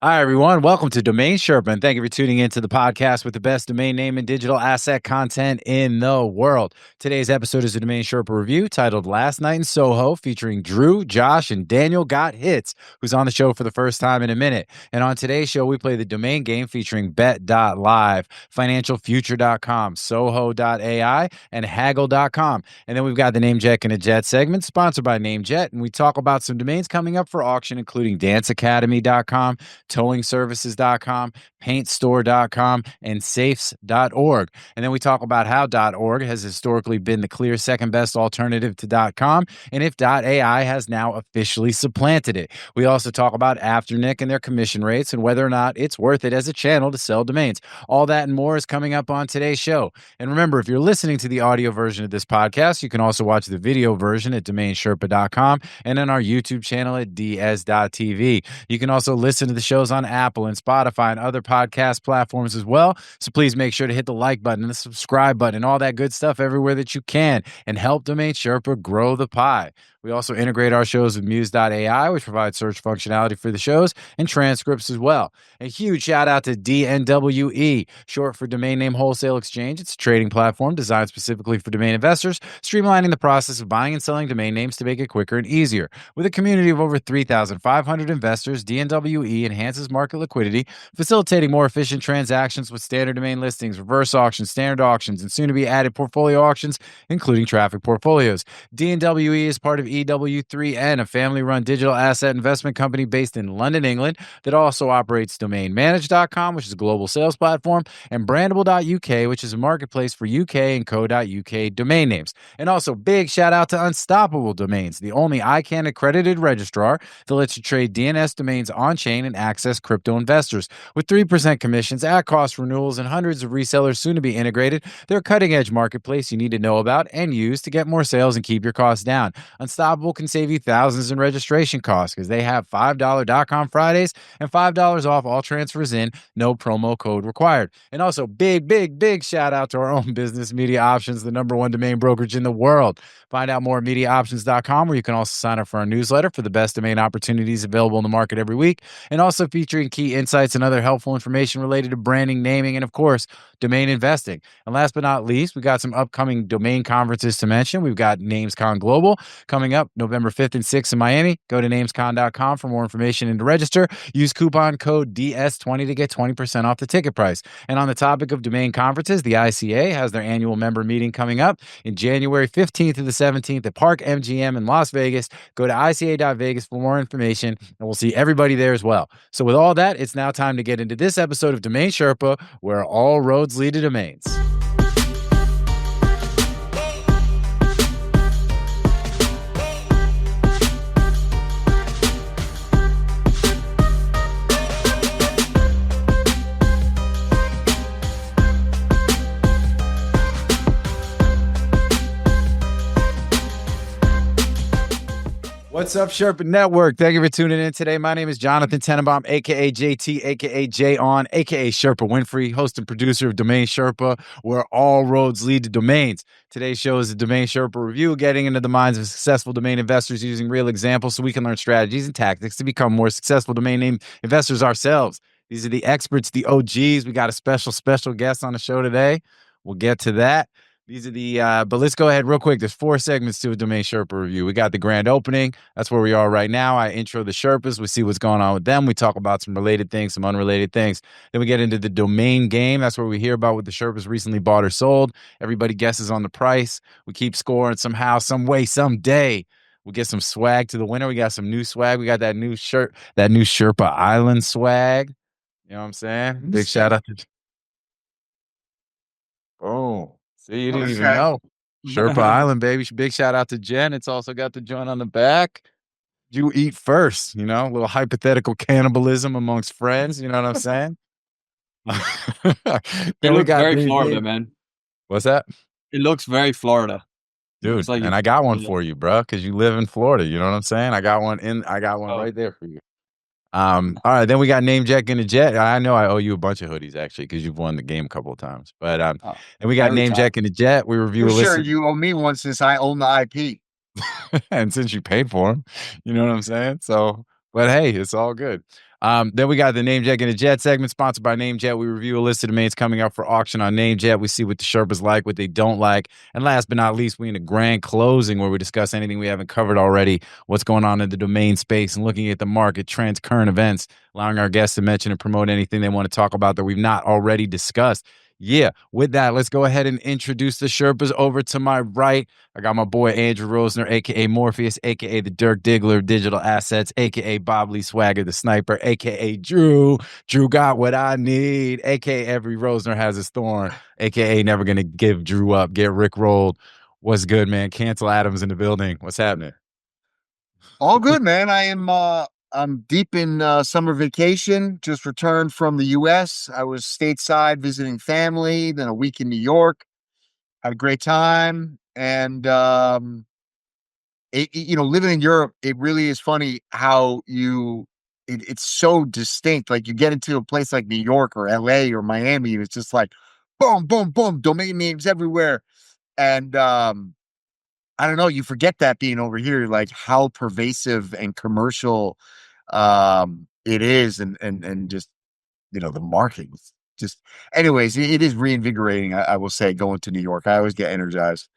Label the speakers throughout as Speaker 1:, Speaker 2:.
Speaker 1: Hi, everyone. Welcome to DomainSherpa, and thank you for tuning into the podcast with the best domain name and digital asset content in the world. Today's episode is a DomainSherpa review titled Last Night in Soho, featuring Drew, Josh, and DanielGotHits, who's on the show for the first time in a minute. And on today's show, we play the domain game featuring Bet.live, FinancialFuture.com, Soho.ai, and Haggle.com. And then we've got the NameJetGonnaJet segment, sponsored by NameJet, and we talk about some domains coming up for auction, including DanceAcademy.com, TowingServices.com, PaintStore.com, and Safes.org. And then we talk about how .org has historically been the clear second best alternative to .com, and if .ai has now officially supplanted it. We also talk about Afternic and their commission rates and whether or not it's worth it as a channel to sell domains. All that and more is coming up on today's show. And remember, if you're listening to the audio version of this podcast, you can also watch the video version at DomainSherpa.com and on our YouTube channel at ds.tv. You can also listen to the shows on Apple and Spotify and other podcast platforms as well. So please make sure to hit the like button and the subscribe button and all that good stuff everywhere that you can and help DomainSherpa grow the pie. We also integrate our shows with Muse.ai, which provides search functionality for the shows and transcripts as well. A huge shout out to DNWE, short for Domain Name Wholesale Exchange. It's a trading platform designed specifically for domain investors, streamlining the process of buying and selling domain names to make it quicker and easier. With a community of over 3,500 investors, DNWE enhances market liquidity, facilitating more efficient transactions with standard domain listings, reverse auctions, standard auctions, and soon to be added portfolio auctions, including traffic portfolios. DNWE is part of EW3N, a family-run digital asset investment company based in London, England, that also operates DomainManage.com, which is a global sales platform, and Brandable.uk, which is a marketplace for UK and Co.uk domain names. And also, big shout out to Unstoppable Domains, the only ICANN accredited registrar that lets you trade DNS domains on-chain and access crypto investors. With 3% commissions, at-cost renewals, and hundreds of resellers soon to be integrated, they're a cutting-edge marketplace you need to know about and use to get more sales and keep your costs down. Unstoppable can save you thousands in registration costs because they have $5.com Fridays and $5 off all transfers in, no promo code required. And also, big shout out to our own business, MediaOptions, the #1 domain brokerage in the world. Find out more at MediaOptions.com, where you can also sign up for our newsletter for the best domain opportunities available in the market every week, and also featuring key insights and other helpful information related to branding, naming, and of course, domain investing. And last but not least, we got some upcoming domain conferences to mention. We've got NamesCon Global coming up November 5th and 6th in Miami. Go to namescon.com for more information and to register. Use coupon code DS20 to get 20% off the ticket price. And on the topic of domain conferences, the ICA has their annual member meeting coming up in January 15th to the 17th at Park MGM in Las Vegas. Go to ICA.Vegas for more information, and we'll see everybody there as well. So with all that, it's now time to get into this episode of Domain Sherpa, where all roads lead to domains. What's up, Sherpa Network? Thank you for tuning in today. My name is Jonathan Tenenbaum, a.k.a. JT, a.k.a. Jay On, a.k.a. Sherpa Winfrey, host and producer of Domain Sherpa, where all roads lead to domains. Today's show is a Domain Sherpa review, getting into the minds of successful domain investors using real examples so we can learn strategies and tactics to become more successful domain name investors ourselves. These are the experts, the OGs. We got a special guest on the show today. We'll get to that. These are the, but let's go ahead real quick. There's 4 segments to a Domain Sherpa review. We got the grand opening. That's where we are right now. I intro the Sherpas. We see what's going on with them. We talk about some related things, some unrelated things. Then we get into the domain game. That's where we hear about what the Sherpas recently bought or sold. Everybody guesses on the price. We keep scoring somehow, some way, someday. We'll get some swag to the winner. We got some new swag. We got that new shirt, that new Sherpa Island swag. You know what I'm saying? Big shout out to... Oh. See, you didn't even know. Sherpa Island, baby. Big shout out to Jen. It's also got the joint on the back. You eat first, you know, a little hypothetical cannibalism amongst friends. You know what I'm saying?
Speaker 2: It looks very Florida, man.
Speaker 1: What's that?
Speaker 2: It looks very Florida.
Speaker 1: Dude, like, and I got one for you, bro, because you live in Florida. You know what I'm saying? I got one right there for you. All right, then we got NameJetGonnaJet. I know I owe you a bunch of hoodies actually because you've won the game a couple of times. But and we got NameJetGonnaJet. We review a list.
Speaker 3: Sure, you owe me one since I own the IP.
Speaker 1: And since you paid for them, you know what I'm saying? So, but hey, it's all good. Then we got the NameJetGonnaJet segment sponsored by NameJet. We review a list of domains coming up for auction on NameJet. We see what the Sherpas like, what they don't like. And last but not least, we in a grand closing where we discuss anything we haven't covered already, what's going on in the domain space and looking at the market trends, current events, allowing our guests to mention and promote anything they want to talk about that we've not already discussed. Yeah, with that, let's go ahead and introduce the Sherpas. Over to my right, I got my boy Andrew Rosner, a.k.a. Morpheus, a.k.a. the Dirk Diggler of digital assets, a.k.a. Bob Lee Swagger, the sniper, a.k.a. Drew. Drew got what I need, a.k.a. every Rosner has his thorn, a.k.a. never going to give Drew up, get Rick rolled. What's good, man? Cancel Adams in the building. What's happening?
Speaker 3: All good, man. I'm deep in summer vacation. Just returned from the U.S. I was stateside visiting family, then a week in New York. Had a great time, and living in Europe, it really is funny how it's so distinct. Like you get into a place like New York or L.A. or Miami, and it's just like boom, boom, boom, domain names everywhere, and I don't know, you forget that being over here, like how pervasive and commercial it is, and just the marketing just anyways, it is reinvigorating, I will say, going to New York. I always get energized.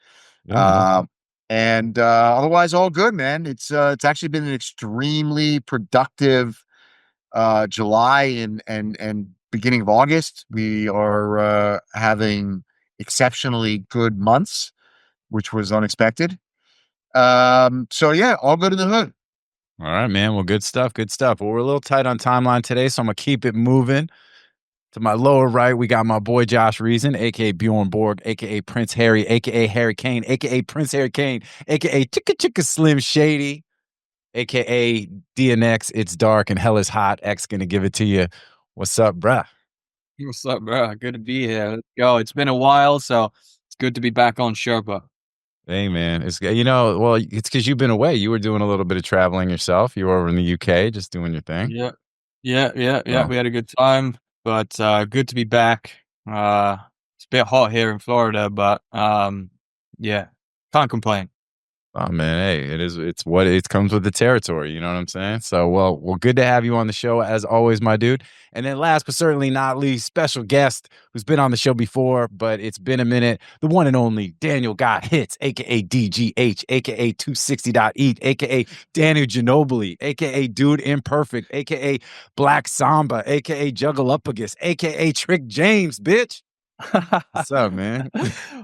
Speaker 1: Yeah,
Speaker 3: And otherwise all good, man. It's actually been an extremely productive July and beginning of August. We are having exceptionally good months, which was unexpected. So yeah, all good in the hood.
Speaker 1: All right, man. Well, good stuff. Good stuff. Well, we're a little tight on timeline today, so I'm going to keep it moving. To my lower right, we got my boy Josh Reason, a.k.a. Bjorn Borg, a.k.a. Prince Harry, a.k.a. Harry Kane, a.k.a. Prince Harry Kane, a.k.a. Chicka Chicka Slim Shady, a.k.a. DNX, It's Dark and Hell is Hot. X going to give it to you. What's up, bruh?
Speaker 2: What's up, bro? Good to be here. Let's go. It's been a while, so it's good to be back on Sherpa.
Speaker 1: Hey, man. It's because you've been away. You were doing a little bit of traveling yourself. You were over in the UK just doing your thing.
Speaker 2: Yeah. We had a good time, but good to be back. It's a bit hot here in Florida, but yeah, can't complain.
Speaker 1: Oh man, hey, it's what it comes with the territory, you know what I'm saying? So well, good to have you on the show as always, my dude. And then last but certainly not least, special guest who's been on the show before, but it's been a minute, the one and only Daniel Got Hits, aka DGH, aka 260.eat, aka Daniel Ginobili, aka Dude Imperfect, aka Black Samba, aka Juggleuppagus, aka Trick James, bitch. What's up, man?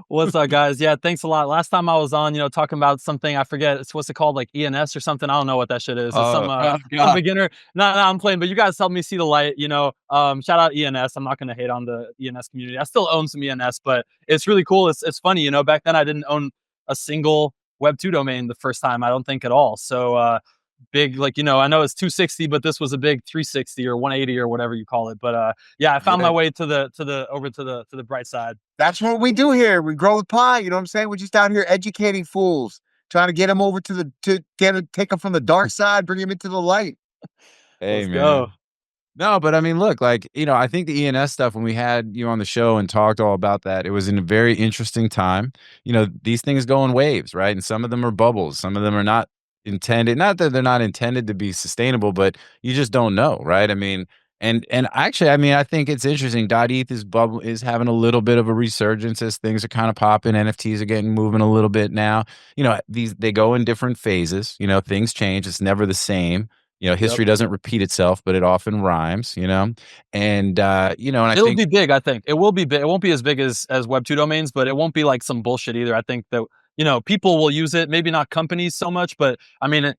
Speaker 4: What's up, guys? Yeah, thanks a lot. Last time I was on, talking about something, I forget, it's what's it called, like ENS or something. I don't know what that shit is. It's some beginner. No, I'm playing, but you guys helped me see the light. Shout out ENS. I'm not gonna hate on the ENS community. I still own some ENS, but it's really cool. It's funny, back then I didn't own a single Web 2 domain the first time. I don't think at all. So big, I know it's 260, but this was a big 360 or 180 or whatever you call it. But yeah, I found my way to the bright side.
Speaker 3: That's what we do here. We grow the pie. You know what I'm saying? We're just out here educating fools, trying to get them over to take them from the dark side, bring them into the light.
Speaker 1: Hey,
Speaker 4: Let's
Speaker 1: man.
Speaker 4: go.
Speaker 1: No, but I mean, look, I think the ENS stuff, when we had you on the show and talked all about that, it was in a very interesting time. These things go in waves, right? And some of them are bubbles. Some of them are not not that they're not intended to be sustainable, but you just don't know, right? I mean, and actually, I mean, I think it's interesting. .eth is having a little bit of a resurgence as things are kind of popping. NFTs are getting moving a little bit now. They go in different phases. Things change. It's never the same. History doesn't repeat itself, but it often rhymes, and and I
Speaker 4: It'll be big. I think it will be big. It won't be as big as Web 2 domains, but it won't be like some bullshit either. I think that, people will use it, maybe not companies so much, but I mean,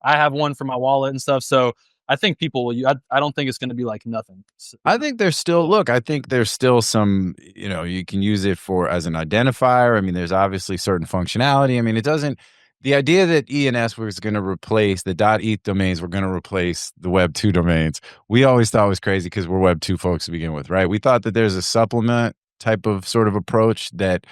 Speaker 4: I have one for my wallet and stuff. So I think people will, I don't think it's going to be like nothing.
Speaker 1: I think there's still some, you can use it as an identifier. I mean, there's obviously certain functionality. I mean, the idea that ENS was going to replace the .eth domains were going to replace the Web 2 domains, we always thought was crazy because we're Web 2 folks to begin with, right? We thought that there's a supplement type of sort of approach that,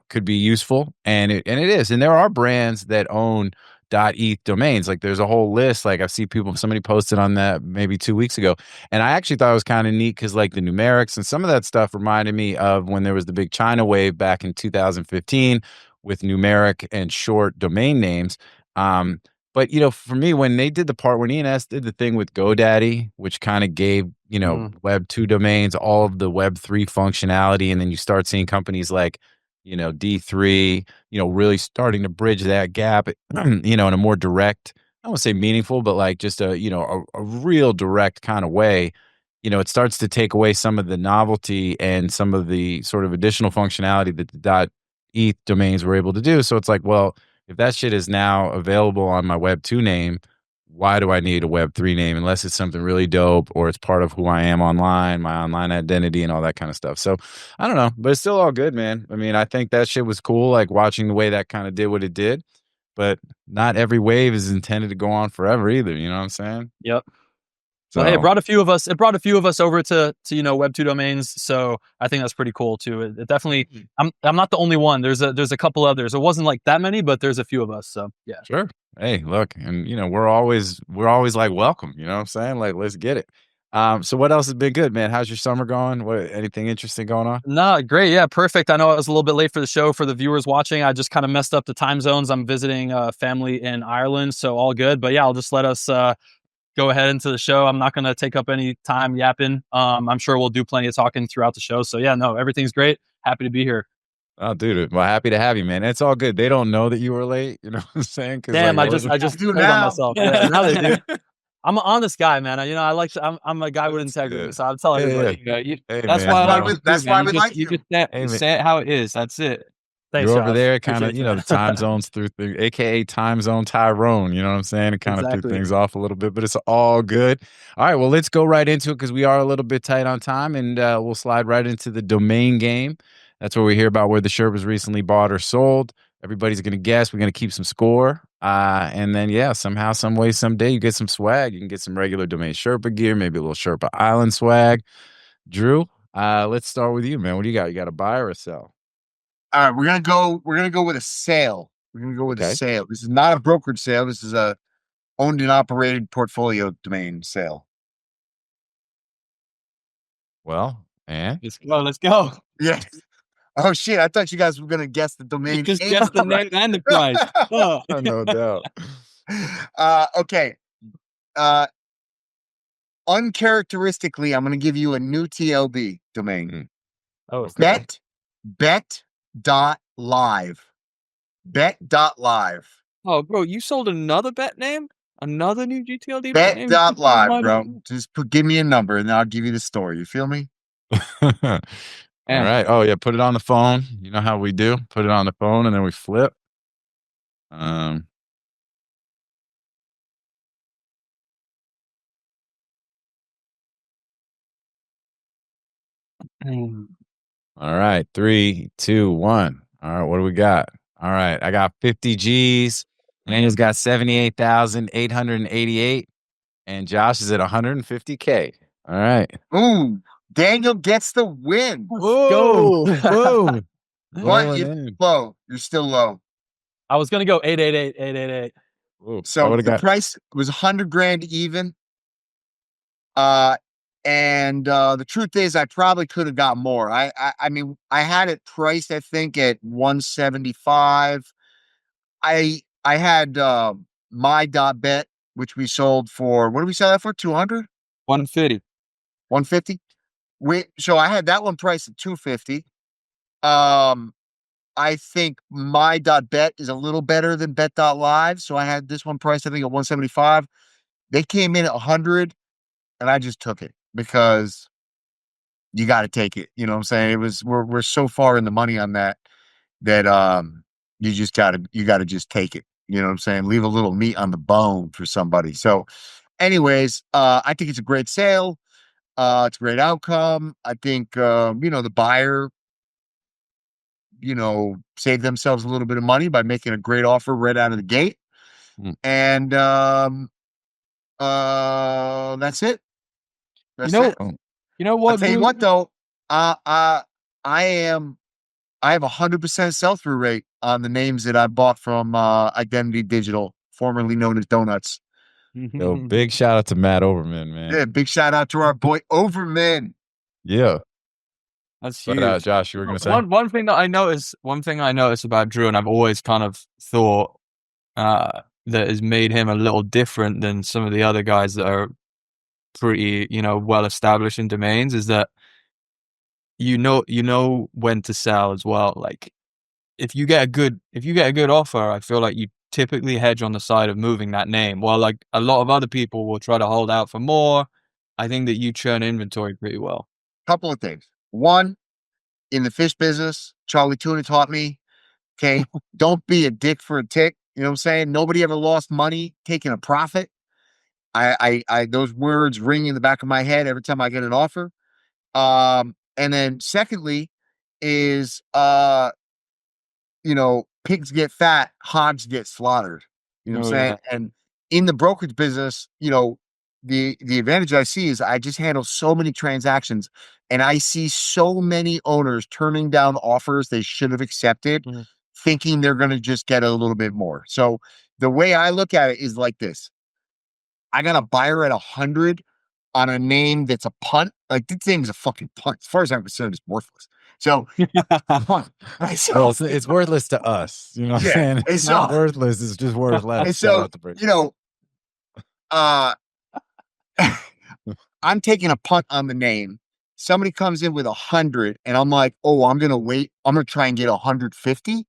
Speaker 1: could be useful. And it is. And there are brands that own .eth domains. Like there's a whole list. Like I've seen somebody posted on that maybe 2 weeks ago. And I actually thought it was kind of neat because like the numerics and some of that stuff reminded me of when there was the big China wave back in 2015 with numeric and short domain names. But, for me, when they did the part when ENS did the thing with GoDaddy, which kind of gave, Web 2 domains all of the Web 3 functionality, and then you start seeing companies like, D3, really starting to bridge that gap, in a more direct, I don't want to say meaningful, but like just a real direct kind of way. It starts to take away some of the novelty and some of the sort of additional functionality that the .eth domains were able to do. So it's like, well, if that shit is now available on my Web 2 name, why do I need a Web 3 name unless it's something really dope or it's part of who I am online, my online identity and all that kind of stuff. So I don't know, but it's still all good, man. I mean, I think that shit was cool, like watching the way that kind of did what it did, but not every wave is intended to go on forever either. You know what I'm saying?
Speaker 4: Yep.
Speaker 1: So
Speaker 4: well, hey, it brought a few of us over to Web 2 domains. So I think that's pretty cool too. It definitely, I'm not the only one. There's a couple others. It wasn't like that many, but there's a few of us. So yeah.
Speaker 1: Sure. Hey, look, and we're always like welcome, you know what I'm saying? Like, let's get it. So what else has been good, man? How's your summer going? Anything interesting going on?
Speaker 4: No, great. Yeah, perfect. I know I was a little bit late for the show for the viewers watching. I just kind of messed up the time zones. I'm visiting family in Ireland, so all good. But yeah, I'll just let us go ahead into the show. I'm not going to take up any time yapping. I'm sure we'll do plenty of talking throughout the show. So yeah, no, everything's great. Happy to be here.
Speaker 1: Oh, dude, well, happy to have you, man. It's all good. They don't know that you were late. You know what I'm saying?
Speaker 4: Damn,
Speaker 1: like,
Speaker 4: I just told on myself. Yeah, now they do. I'm an honest guy, man. I like to, I'm a guy with integrity, so I'll tell everybody.
Speaker 1: Hey,
Speaker 2: that's
Speaker 1: man,
Speaker 2: why we like you. Just say it how it is. That's it.
Speaker 4: Thanks,
Speaker 1: You're over there kind of, the time zones through, AKA time zone Tyrone, you know what I'm saying? It kind of threw things off a little bit, but it's all good. All right, well, let's go right into it because we are a little bit tight on time, and we'll slide right into the domain game. That's where we hear about where the Sherpas recently bought or sold. Everybody's going to guess. We're going to keep some score. And then, yeah, somehow, some way, someday you get some swag. You can get some regular Domain Sherpa gear, maybe a little Sherpa Island swag. Drew, let's start with you, man. What do you got? You got a buy or a sell?
Speaker 3: All right, we're gonna go with a sale. We're gonna go with a sale. This is not a brokered sale. This is a owned and operated portfolio domain sale.
Speaker 1: Well, and
Speaker 2: let's go.
Speaker 3: Yeah. Oh shit! I thought you guys were gonna guess the domain.
Speaker 2: You just guessed the name and the price. Oh.
Speaker 1: No doubt.
Speaker 3: Okay. Uncharacteristically, I'm gonna give you a new TLD domain.
Speaker 4: Oh,
Speaker 3: Bet.live. Bet.live.
Speaker 2: Oh, bro, you sold another bet name? Another new GTLD
Speaker 3: Bet.live, bro. Just give me a number and then I'll give you the story. You feel me?
Speaker 1: All right. Oh, yeah. Put it on the phone. You know how we do? Put it on the phone and then we flip. All right. 3, 2, 1. All right. What do we got? All right. I got 50 G's. Daniel's got 78,888. And Josh is at 150K. All right.
Speaker 3: Ooh. Daniel gets the win.
Speaker 4: Go.
Speaker 3: But you're low. You're still low.
Speaker 4: I was gonna go 888.
Speaker 3: So the price was 100 grand even. And the truth is, I probably could have got more. I mean, I had it priced, I think, at 175. I had my.bet, which we sold for, what did we sell that for? 200?
Speaker 2: 150.
Speaker 3: 150? So I had that one priced at 250. I think my.bet is a little better than bet.live. So I had this one priced, I think, at 175. They came in at 100, and I just took it because you got to take it. You know what I'm saying? We're so far in the money on that you gotta just take it. You know what I'm saying? Leave a little meat on the bone for somebody. So anyways, I think it's a great sale. It's a great outcome. I think, the buyer, saved themselves a little bit of money by making a great offer right out of the gate. And that's it. That's it.
Speaker 2: You know what?
Speaker 3: I'll tell you what though, I have 100% sell-through rate on the names that I bought from Identity Digital, formerly known as Donuts.
Speaker 1: Yo, big shout out to Matt Overman, man.
Speaker 3: Yeah, big shout out to our boy Overman.
Speaker 1: Yeah.
Speaker 2: That's huge.
Speaker 1: Josh, you were gonna say
Speaker 2: one thing I noticed about Drew, and I've always kind of thought, that has made him a little different than some of the other guys that are pretty, well established in domains is that you know when to sell as well. Like if you get a good offer, I feel like you typically hedge on the side of moving that name. While like a lot of other people will try to hold out for more, I think that you churn inventory pretty well.
Speaker 3: Couple of things. One, in the fish business, Charlie Tuna taught me, okay, don't be a dick for a tick. You know what I'm saying? Nobody ever lost money taking a profit. I those words ring in the back of my head every time I get an offer. And then secondly is pigs get fat, hogs get slaughtered. You know what I'm saying?
Speaker 2: Yeah.
Speaker 3: And in the brokerage business, the advantage I see is I just handle so many transactions, and I see so many owners turning down offers they should have accepted, thinking they're going to just get a little bit more. So the way I look at it is like this. I got a buyer at 100 on a name that's a punt. Like, this thing's a fucking punt. As far as I'm concerned, it's worthless. So,
Speaker 1: right? So well, it's worthless to us. You know what I'm saying? It's not worthless. It's just worth less.
Speaker 3: And so, I'm taking a punt on the name. Somebody comes in with 100 and I'm like, oh, I'm going to wait. I'm going to try and get 150.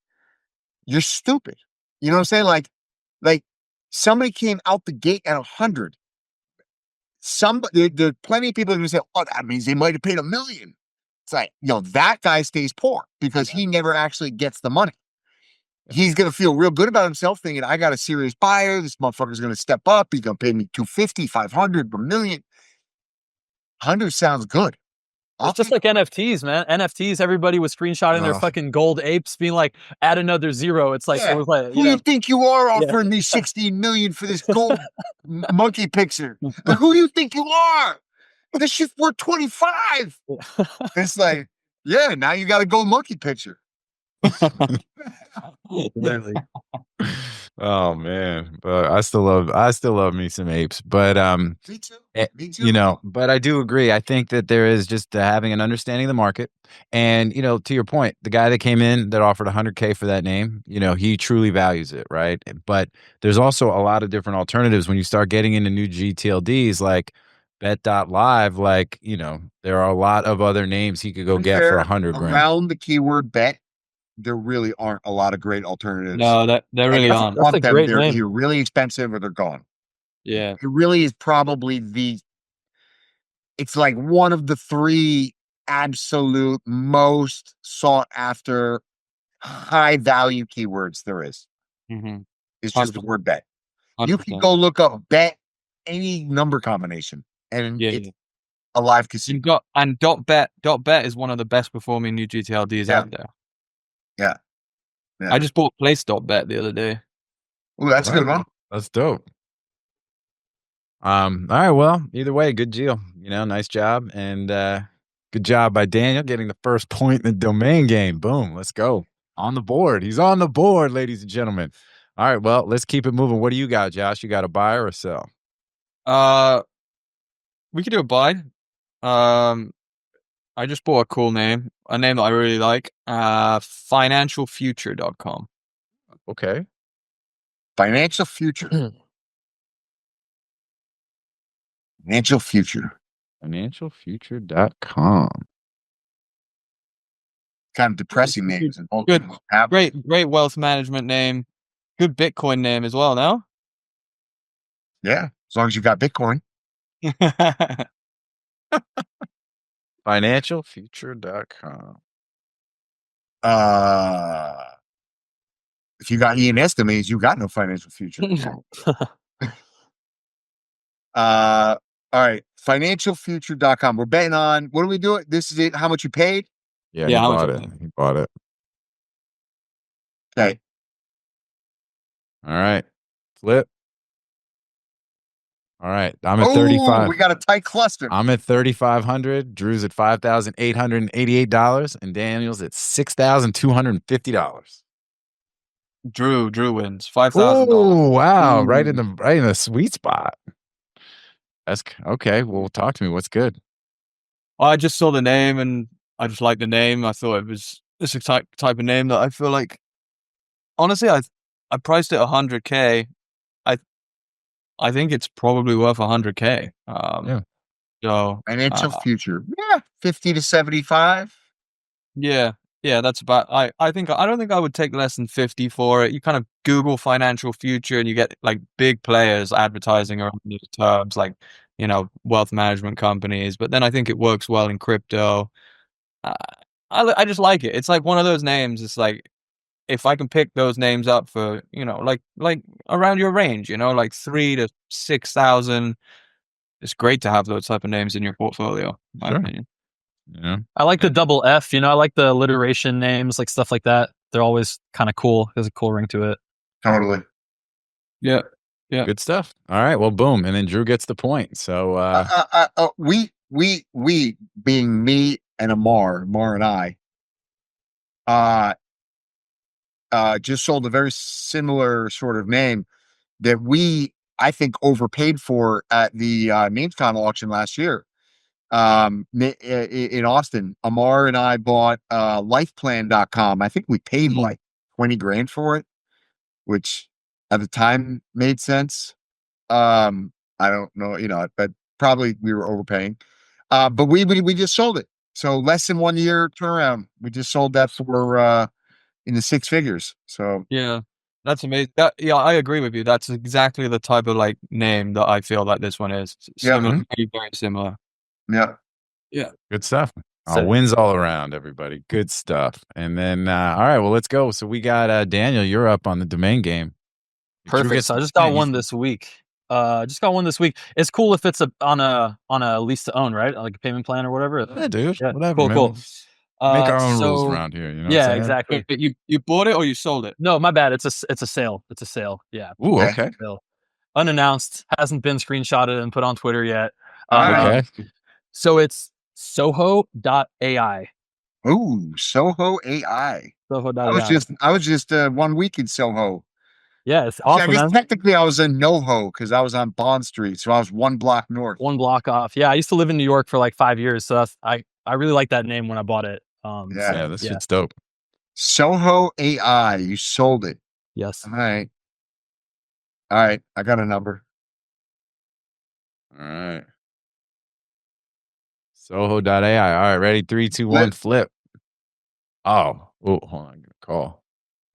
Speaker 3: You're stupid. You know what I'm saying? Like somebody came out the gate at 100. There plenty of people are going to say, oh, that means they might have paid $1 million. It's like, that guy stays poor because he never actually gets the money. He's going to feel real good about himself thinking, I got a serious buyer. This motherfucker's going to step up. He's going to pay me 250, 500, $1 million. 100 sounds good.
Speaker 4: It's just like NFTs, man. NFTs, everybody was screenshotting their fucking gold apes, being like, add another zero. It's like, it was like,
Speaker 3: who do you think you are offering me 16 million for this gold monkey picture? Like, who do you think you are? This shit's worth 25. It's like, now you got a gold monkey picture.
Speaker 1: Literally. Oh man, but I still love me some apes. But
Speaker 3: me too.
Speaker 1: But I do agree. I think that there is just having an understanding of the market, and to your point, the guy that came in that offered 100K for that name, he truly values it, right? But there's also a lot of different alternatives when you start getting into new GTLDs like Bet.live. Like there are a lot of other names he could go get for 100 grand
Speaker 3: around the keyword bet. There really aren't a lot of great alternatives.
Speaker 2: No, there really aren't.
Speaker 4: That's a great
Speaker 3: they're
Speaker 4: name.
Speaker 3: either really expensive or they're gone.
Speaker 2: Yeah.
Speaker 3: It really is probably it's like one of the 3 absolute most sought after high value keywords there is. It's just the word bet. 100%. You can go look up bet any number combination and it's a live casino.
Speaker 2: And .bet is one of the best performing new GTLDs out there.
Speaker 3: Yeah.
Speaker 2: I just bought place.bet the other day.
Speaker 3: Oh, that's a good one.
Speaker 1: That's dope. All right. Well, either way, good deal. Nice job. And good job by Daniel getting the first point in the domain game. Boom. Let's go. On the board. He's on the board, ladies and gentlemen. All right. Well, let's keep it moving. What do you got, Josh? You got a buy or a sell?
Speaker 2: We could do a buy. I just bought a cool name, a name that I really like. FinancialFuture.com.
Speaker 1: Okay.
Speaker 3: Financial Future. Financial Future.
Speaker 1: FinancialFuture.com.
Speaker 3: Kind of depressing names.
Speaker 2: Good. Great wealth management name. Good Bitcoin name as well, no?
Speaker 3: Yeah, as long as you got Bitcoin.
Speaker 1: FinancialFuture.com.
Speaker 3: If you got ENS domains, you got no financial future. All right. FinancialFuture.com. We're betting on, what do we do? This is it. How much you paid?
Speaker 1: Yeah, he bought it. He bought it.
Speaker 3: Okay.
Speaker 1: All right. Flip. All right. I'm at 35.
Speaker 3: We got a tight cluster.
Speaker 1: I'm at 3,500. Drew's at $5,888, and Daniel's at $6,250.
Speaker 2: Drew wins $5,000.
Speaker 1: Oh wow! Right in the sweet spot. That's okay. Well, talk to me. What's good?
Speaker 2: I just saw the name and I just liked the name. I thought it's a type of name that I feel like. Honestly, I priced it 100K. I think it's probably worth 100K.
Speaker 1: Yeah.
Speaker 2: So
Speaker 3: FinancialFuture, 50 to 75.
Speaker 2: yeah, that's about. I don't think I would take less than 50 for it. You kind of Google FinancialFuture and you get like big players advertising around these terms, like wealth management companies. But then I think it works well in crypto. I just like it. It's like one of those names. It's like if I can pick those names up for like around your range, like 3 to 6,000. It's great to have those type of names in your portfolio, in my opinion.
Speaker 1: Yeah.
Speaker 4: I like the double F, I like the alliteration names, like stuff like that. They're always kind of cool. There's a cool ring to it.
Speaker 3: Totally.
Speaker 2: Yeah.
Speaker 1: Good stuff. All right. Well, boom. And then Drew gets the point. So
Speaker 3: we being me and Amar and I, just sold a very similar sort of name that I think overpaid for at the NamesCon auction last year. In Austin, Amar and I bought lifeplan.com. I think we paid like 20 grand for it, which at the time made sense. I don't know, but probably we were overpaying. But we just sold it. So less than 1 year turnaround. We just sold that for in the 6 figures. So
Speaker 2: yeah, that's amazing. I agree with you. That's exactly the type of like name that I feel like this one is. Similar, very similar.
Speaker 3: Yeah.
Speaker 1: Good stuff. Wins all around, everybody. Good stuff. And then, all right, well, let's go. So we got Daniel. You're up on the domain game.
Speaker 4: Perfect. So I just got one this week. It's cool if it's on a lease to own, right? Like a payment plan or whatever.
Speaker 1: Yeah, dude.
Speaker 4: Yeah,
Speaker 1: Whatever.
Speaker 4: cool.
Speaker 1: Make our own rules around here.
Speaker 4: Yeah, exactly.
Speaker 2: But you bought it or you sold it?
Speaker 4: No, my bad. It's a sale. It's a sale. Yeah.
Speaker 1: Ooh, okay.
Speaker 4: Sale. Unannounced. Hasn't been screenshotted and put on Twitter yet.
Speaker 1: Okay.
Speaker 4: So it's Soho.ai.
Speaker 3: Ooh, Soho AI.
Speaker 4: Soho.ai.
Speaker 3: I was just 1 week in Soho.
Speaker 4: Yeah, it's awesome.
Speaker 3: I guess technically I was in NoHo because I was on Bond Street, so I was 1 block north.
Speaker 4: 1 block off. Yeah, I used to live in New York for like 5 years, so I really like that name when I bought it.
Speaker 1: This shit's dope.
Speaker 3: Soho AI, you sold it.
Speaker 4: Yes.
Speaker 3: All right. I got a number.
Speaker 1: All right. Soho.ai. All right, ready? 3, 2, 1, flip. Oh, hold on. Good call.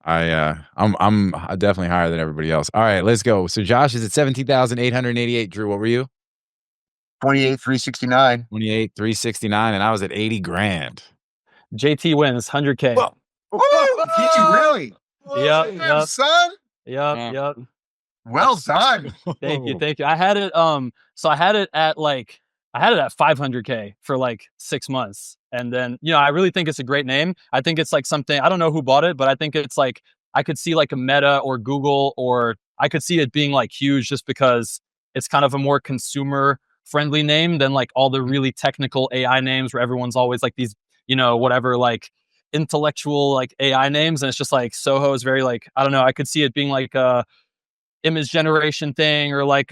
Speaker 1: I'm definitely higher than everybody else. All right, let's go. So Josh is at 17,888. Drew, what were you?
Speaker 3: 28,369.
Speaker 1: 28,369, and I was at 80 grand.
Speaker 4: JT wins 100K.
Speaker 3: Did you really?
Speaker 4: Yep.
Speaker 3: Son.
Speaker 4: Yep.
Speaker 3: Well done.
Speaker 4: Thank you. I had it. So I had it at 500K for like 6 months. And then, I really think it's a great name. I think it's like something, I don't know who bought it, but I think it's like, I could see like a Meta or Google, or I could see it being like huge just because it's kind of a more consumer friendly name than like all the really technical AI names where everyone's always like these, whatever, like intellectual like AI names. And it's just like Soho is very like, I don't know, I could see it being like a image generation thing or like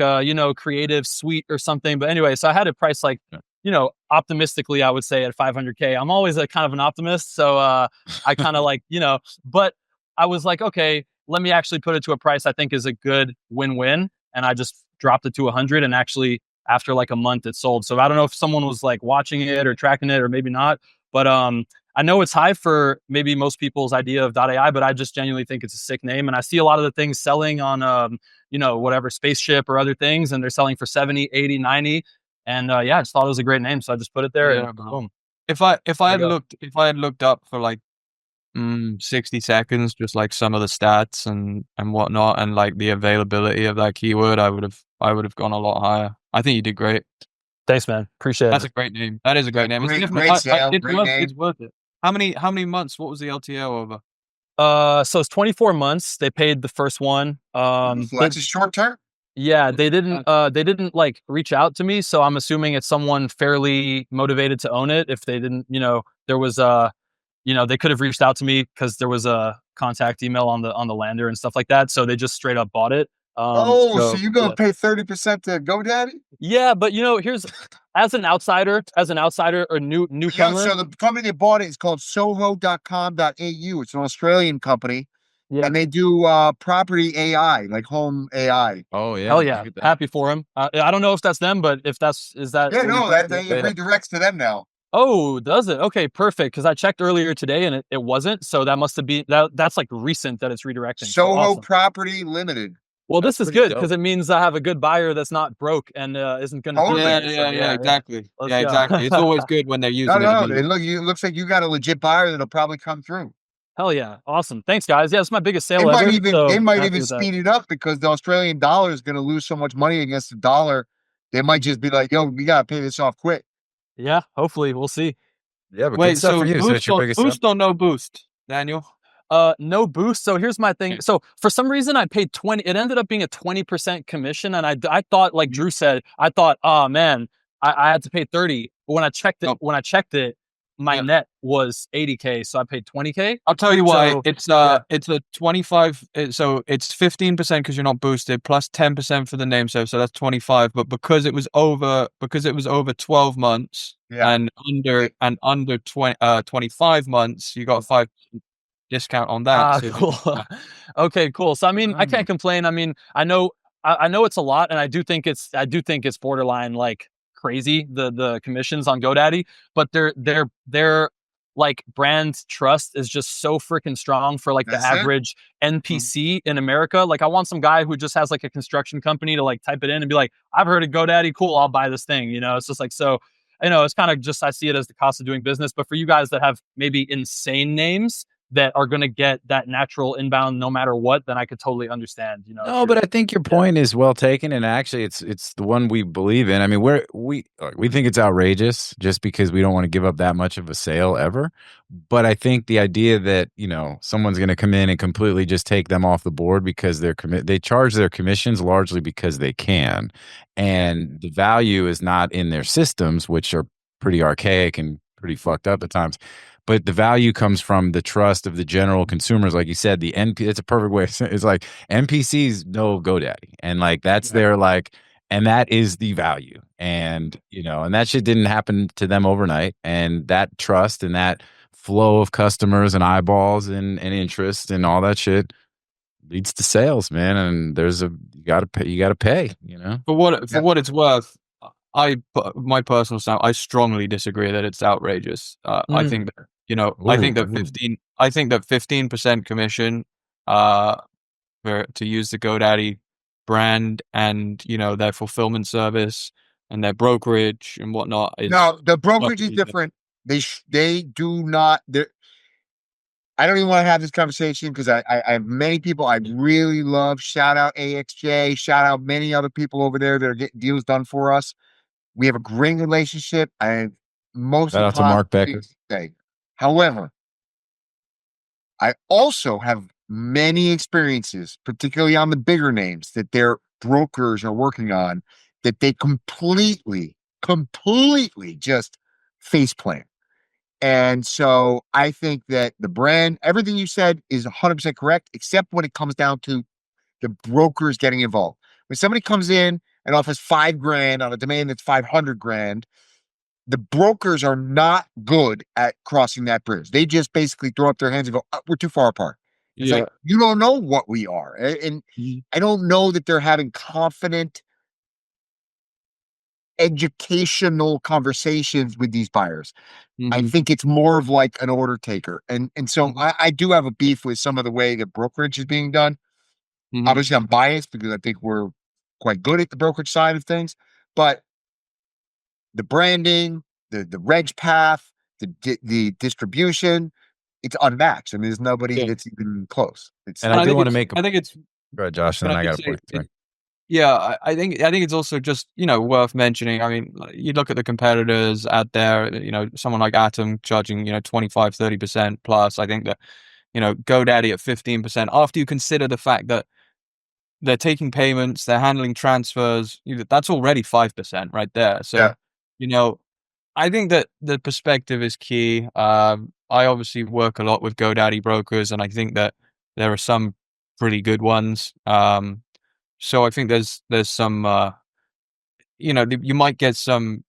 Speaker 4: creative suite or something. But anyway, so I had it priced like, optimistically, I would say at 500K. I'm always a kind of an optimist. So I kind of like, but I was like, okay, let me actually put it to a price I think is a good win-win. And I just dropped it to 100, and actually after like a month it sold. So I don't know if someone was like watching it or tracking it or maybe not, but I know it's high for maybe most people's idea of .ai, but I just genuinely think it's a sick name. And I see a lot of the things selling on, whatever, Spaceship or other things, and they're selling for 70, 80, 90. And I just thought it was a great name. So I just put it there and boom.
Speaker 2: If I had looked up for like 60 seconds, just like some of the stats and whatnot, and like the availability of that keyword, I would have gone a lot higher. I think you did great.
Speaker 4: Thanks, man. Appreciate it.
Speaker 2: That's a great name. That is a great name. It's worth it. How many months? What was the LTO over?
Speaker 4: So it's 24 months. They paid the first one.
Speaker 3: That's a short term.
Speaker 4: Yeah, they didn't like reach out to me, so I'm assuming it's someone fairly motivated to own it. If they didn't, there was they could have reached out to me because there was a contact email on the lander and stuff like that. So they just straight up bought it.
Speaker 3: So you're gonna pay 30% to GoDaddy?
Speaker 4: Yeah, but here's as an outsider or newcomer.
Speaker 3: So the company that bought it is called Soho.com.au. It's an Australian company.
Speaker 4: Yeah.
Speaker 3: And they do property AI, like home AI.
Speaker 1: Oh yeah.
Speaker 4: Hell yeah. Happy for him. I don't know if that's them, but if is that?
Speaker 3: Yeah,
Speaker 4: what
Speaker 3: no,
Speaker 4: we-
Speaker 3: that it redirects to them now.
Speaker 4: Oh, does it? Okay, perfect. Because I checked earlier today and it wasn't. So that must have been that's like recent that it's redirecting. So
Speaker 3: Soho
Speaker 4: awesome.
Speaker 3: Property Limited.
Speaker 4: Well,
Speaker 1: That's
Speaker 4: this is
Speaker 1: pretty
Speaker 4: good
Speaker 1: dope.
Speaker 4: because it means I have a good buyer that's not broke and isn't going to.
Speaker 3: Totally.
Speaker 2: Yeah, exactly.
Speaker 4: Let's
Speaker 2: Yeah,
Speaker 4: go.
Speaker 2: exactly. It's always good when they're
Speaker 3: No,
Speaker 2: using
Speaker 3: no,
Speaker 2: it.
Speaker 3: it looks like you got a legit buyer that'll probably come through.
Speaker 4: Hell yeah. Awesome. Thanks, guys. Yeah, it's my biggest sale
Speaker 3: They
Speaker 4: ever.
Speaker 3: might
Speaker 4: happy
Speaker 3: even
Speaker 4: with that.
Speaker 3: speed it up because the Australian dollar is going to lose so much money against the dollar. They might just be like, "Yo, we got to pay this off quick."
Speaker 4: Yeah, hopefully. We'll see.
Speaker 1: Yeah, but
Speaker 2: Wait,
Speaker 1: good stuff
Speaker 2: so
Speaker 1: for you. So it's your biggest
Speaker 2: boost or no boost, Daniel?
Speaker 4: No boost. So here's my thing. So for some reason I paid 20. It ended up being a 20% commission. And I thought, like Drew said, I thought, oh man, I had to pay 30. But when I checked it, my net was 80K. So I paid 20K.
Speaker 2: I'll tell you why.
Speaker 4: So,
Speaker 2: It's a 25. So it's 15% because you're not boosted, plus 10% for the name serve. So that's 25. But because it was over 12 months and under 25 months, you got a 5% discount on that. So
Speaker 4: cool. Okay, cool. So I mean, I can't complain. I mean, I know it's a lot, and I do think it's borderline like crazy, the commissions on GoDaddy, but their like brand trust is just so freaking strong for like the average NPC in America. Like I want some guy who just has like a construction company to like type it in and be like, I've heard of GoDaddy, cool, I'll buy this thing. You know, it's just like, so it's kind of just, I see it as the cost of doing business. But for you guys that have maybe insane names that are going to get that natural inbound no matter what, then I could totally understand,
Speaker 1: No, but I think your point is well taken, and actually it's the one we believe in. I mean, we think it's outrageous just because we don't want to give up that much of a sale ever. But I think the idea that, someone's going to come in and completely just take them off the board because they charge their commissions largely because they can. And the value is not in their systems, which are pretty archaic and pretty fucked up at times. But the value comes from the trust of the general consumers. Like you said, it's a perfect way. It's like NPCs know GoDaddy, and like that's their like, and that is the value. And and that shit didn't happen to them overnight. And that trust and that flow of customers and eyeballs and interest and all that shit leads to sales, man. And you gotta pay.
Speaker 2: For what it's worth, my personal style, I strongly disagree that it's outrageous. I think that I think that 15% commission to use the GoDaddy brand and their fulfillment service and their brokerage and whatnot.
Speaker 3: No, the brokerage is different. They do not. I don't even want to have this conversation because I have many people I really love. Shout out AXJ. Shout out many other people over there that are getting deals done for us. We have a great relationship. Shout
Speaker 1: out to Mark Becker.
Speaker 3: However, I also have many experiences, particularly on the bigger names that their brokers are working on, that they completely just faceplant. And so I think that the brand, everything you said is 100% correct, except when it comes down to the brokers getting involved. When somebody comes in and offers $5,000 on a domain that's $500,000, the brokers are not good at crossing that bridge. They just basically throw up their hands and go, oh, we're too far apart. It's like, you don't know what we are. And I don't know that they're having confident educational conversations with these buyers. I think it's more of like an order taker. And so I do have a beef with some of the way the brokerage is being done. Obviously, I'm biased because I think we're quite good at the brokerage side of things. But the branding, the reg path, the distribution, it's unmatched. I mean, there's nobody that's even close.
Speaker 1: And I do want to make
Speaker 2: I think it's
Speaker 1: go ahead, Josh, and then I got a point.
Speaker 2: Yeah, I think it's also just worth mentioning. I mean, you look at the competitors out there. Someone like Atom charging 25-30% plus. I think that GoDaddy at 15%. After you consider the fact that they're taking payments, they're handling transfers, that's already 5% right there. So I think that the perspective is key. I obviously work a lot with GoDaddy brokers, and I think that there are some pretty good ones. So I think there's some you might get some